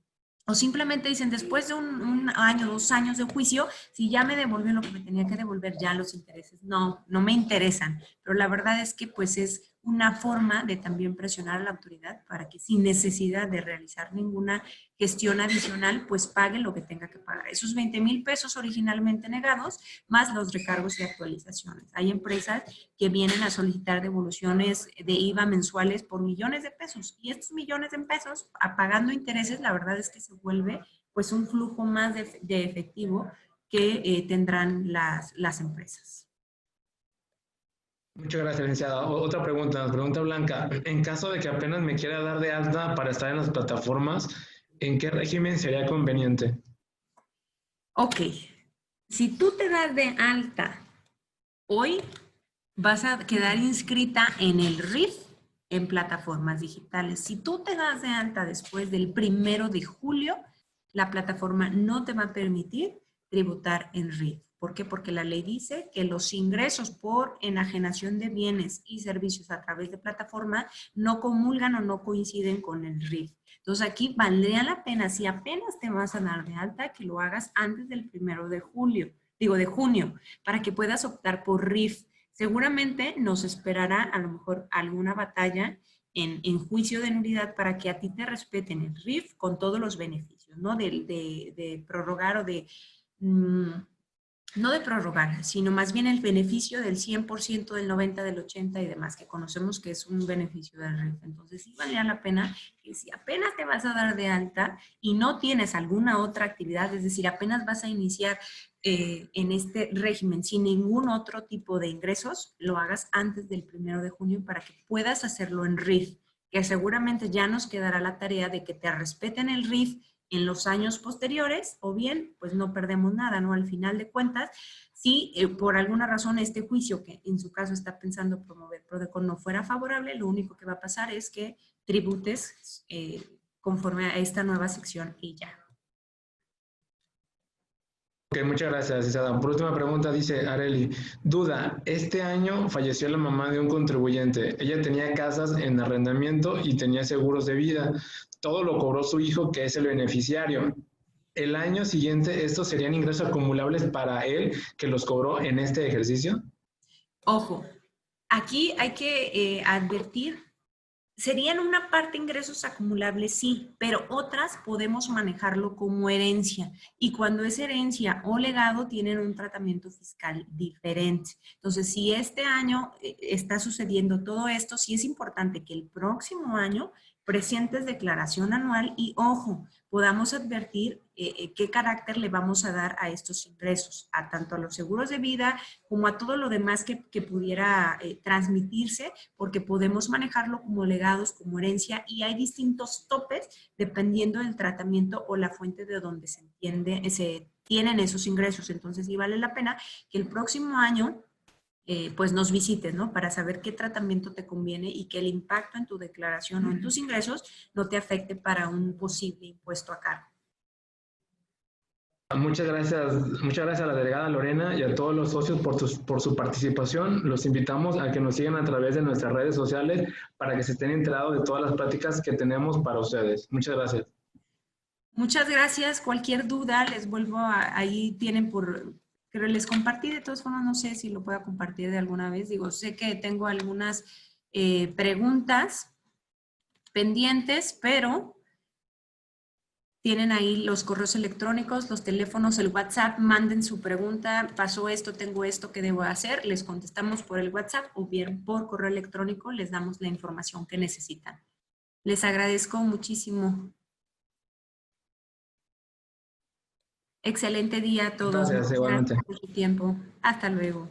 o simplemente dicen, después de un año, 2 años de juicio, si ya me devolvió lo que me tenía que devolver, ya los intereses no me interesan. Pero la verdad es que pues es una forma de también presionar a la autoridad para que sin necesidad de realizar ninguna gestión adicional, pues pague lo que tenga que pagar. Esos 20,000 pesos originalmente negados, más los recargos y actualizaciones. Hay empresas que vienen a solicitar devoluciones de IVA mensuales por millones de pesos. Y estos millones de pesos, pagando intereses, la verdad es que se vuelve pues un flujo más de efectivo que tendrán las empresas.
Muchas gracias, licenciada. Otra pregunta, nos pregunta Blanca. En caso de que apenas me quiera dar de alta para estar en las plataformas, ¿en qué régimen sería conveniente?
Ok, si tú te das de alta hoy, vas a quedar inscrita en el RIF en plataformas digitales. Si tú te das de alta después del 1 de julio, la plataforma no te va a permitir tributar en RIF. ¿Por qué? Porque la ley dice que los ingresos por enajenación de bienes y servicios a través de plataforma no comulgan o no coinciden con el RIF. Entonces aquí valdría la pena, si apenas te vas a dar de alta, que lo hagas antes del 1 de julio, de junio, para que puedas optar por RIF. Seguramente nos esperará a lo mejor alguna batalla en juicio de nulidad para que a ti te respeten el RIF con todos los beneficios, ¿no? De prorrogar o de... no de prorrogar, sino más bien el beneficio del 100%, del 90%, del 80% y demás, que conocemos que es un beneficio del RIF. Entonces, sí valdría la pena que si apenas te vas a dar de alta y no tienes alguna otra actividad, es decir, apenas vas a iniciar en este régimen sin ningún otro tipo de ingresos, lo hagas antes del 1 de junio para que puedas hacerlo en RIF, que seguramente ya nos quedará la tarea de que te respeten el RIF en los años posteriores, o bien, pues no perdemos nada, ¿no? Al final de cuentas, si por alguna razón este juicio que en su caso está pensando promover PRODECON no fuera favorable, lo único que va a pasar es que tributes conforme a esta nueva sección y ya.
Ok, muchas gracias, licenciada. Por última pregunta, dice Areli, duda, este año falleció la mamá de un contribuyente. Ella tenía casas en arrendamiento y tenía seguros de vida. Todo lo cobró su hijo, que es el beneficiario. ¿El año siguiente estos serían ingresos acumulables para él, que los cobró en este ejercicio?
Ojo, aquí hay que advertir, serían una parte ingresos acumulables, sí, pero otras podemos manejarlo como herencia. Y cuando es herencia o legado, tienen un tratamiento fiscal diferente. Entonces, si este año está sucediendo todo esto, sí es importante que el próximo año presentes declaración anual y, ojo, podamos advertir qué carácter le vamos a dar a estos ingresos, a tanto a los seguros de vida como a todo lo demás que pudiera transmitirse, porque podemos manejarlo como legados, como herencia, y hay distintos topes dependiendo del tratamiento o la fuente de donde se tienen esos ingresos. Entonces, sí vale la pena que el próximo año pues nos visites, ¿no? Para saber qué tratamiento te conviene y que el impacto en tu declaración o en tus ingresos no te afecte para un posible impuesto a cargo.
Muchas gracias a la delegada Lorena y a todos los socios por su participación. Los invitamos a que nos sigan a través de nuestras redes sociales para que se estén enterados de todas las pláticas que tenemos para ustedes. Muchas gracias.
Muchas gracias. Cualquier duda, les vuelvo ahí tienen pero les compartí, de todas formas, no sé si lo pueda compartir de alguna vez. Digo, sé que tengo algunas preguntas pendientes, pero tienen ahí los correos electrónicos, los teléfonos, el WhatsApp, manden su pregunta, pasó esto, tengo esto, ¿qué debo hacer? Les contestamos por el WhatsApp o bien por correo electrónico, les damos la información que necesitan. Les agradezco muchísimo. Excelente día a todos.
Gracias, igualmente.
Gracias por su tiempo. Hasta luego.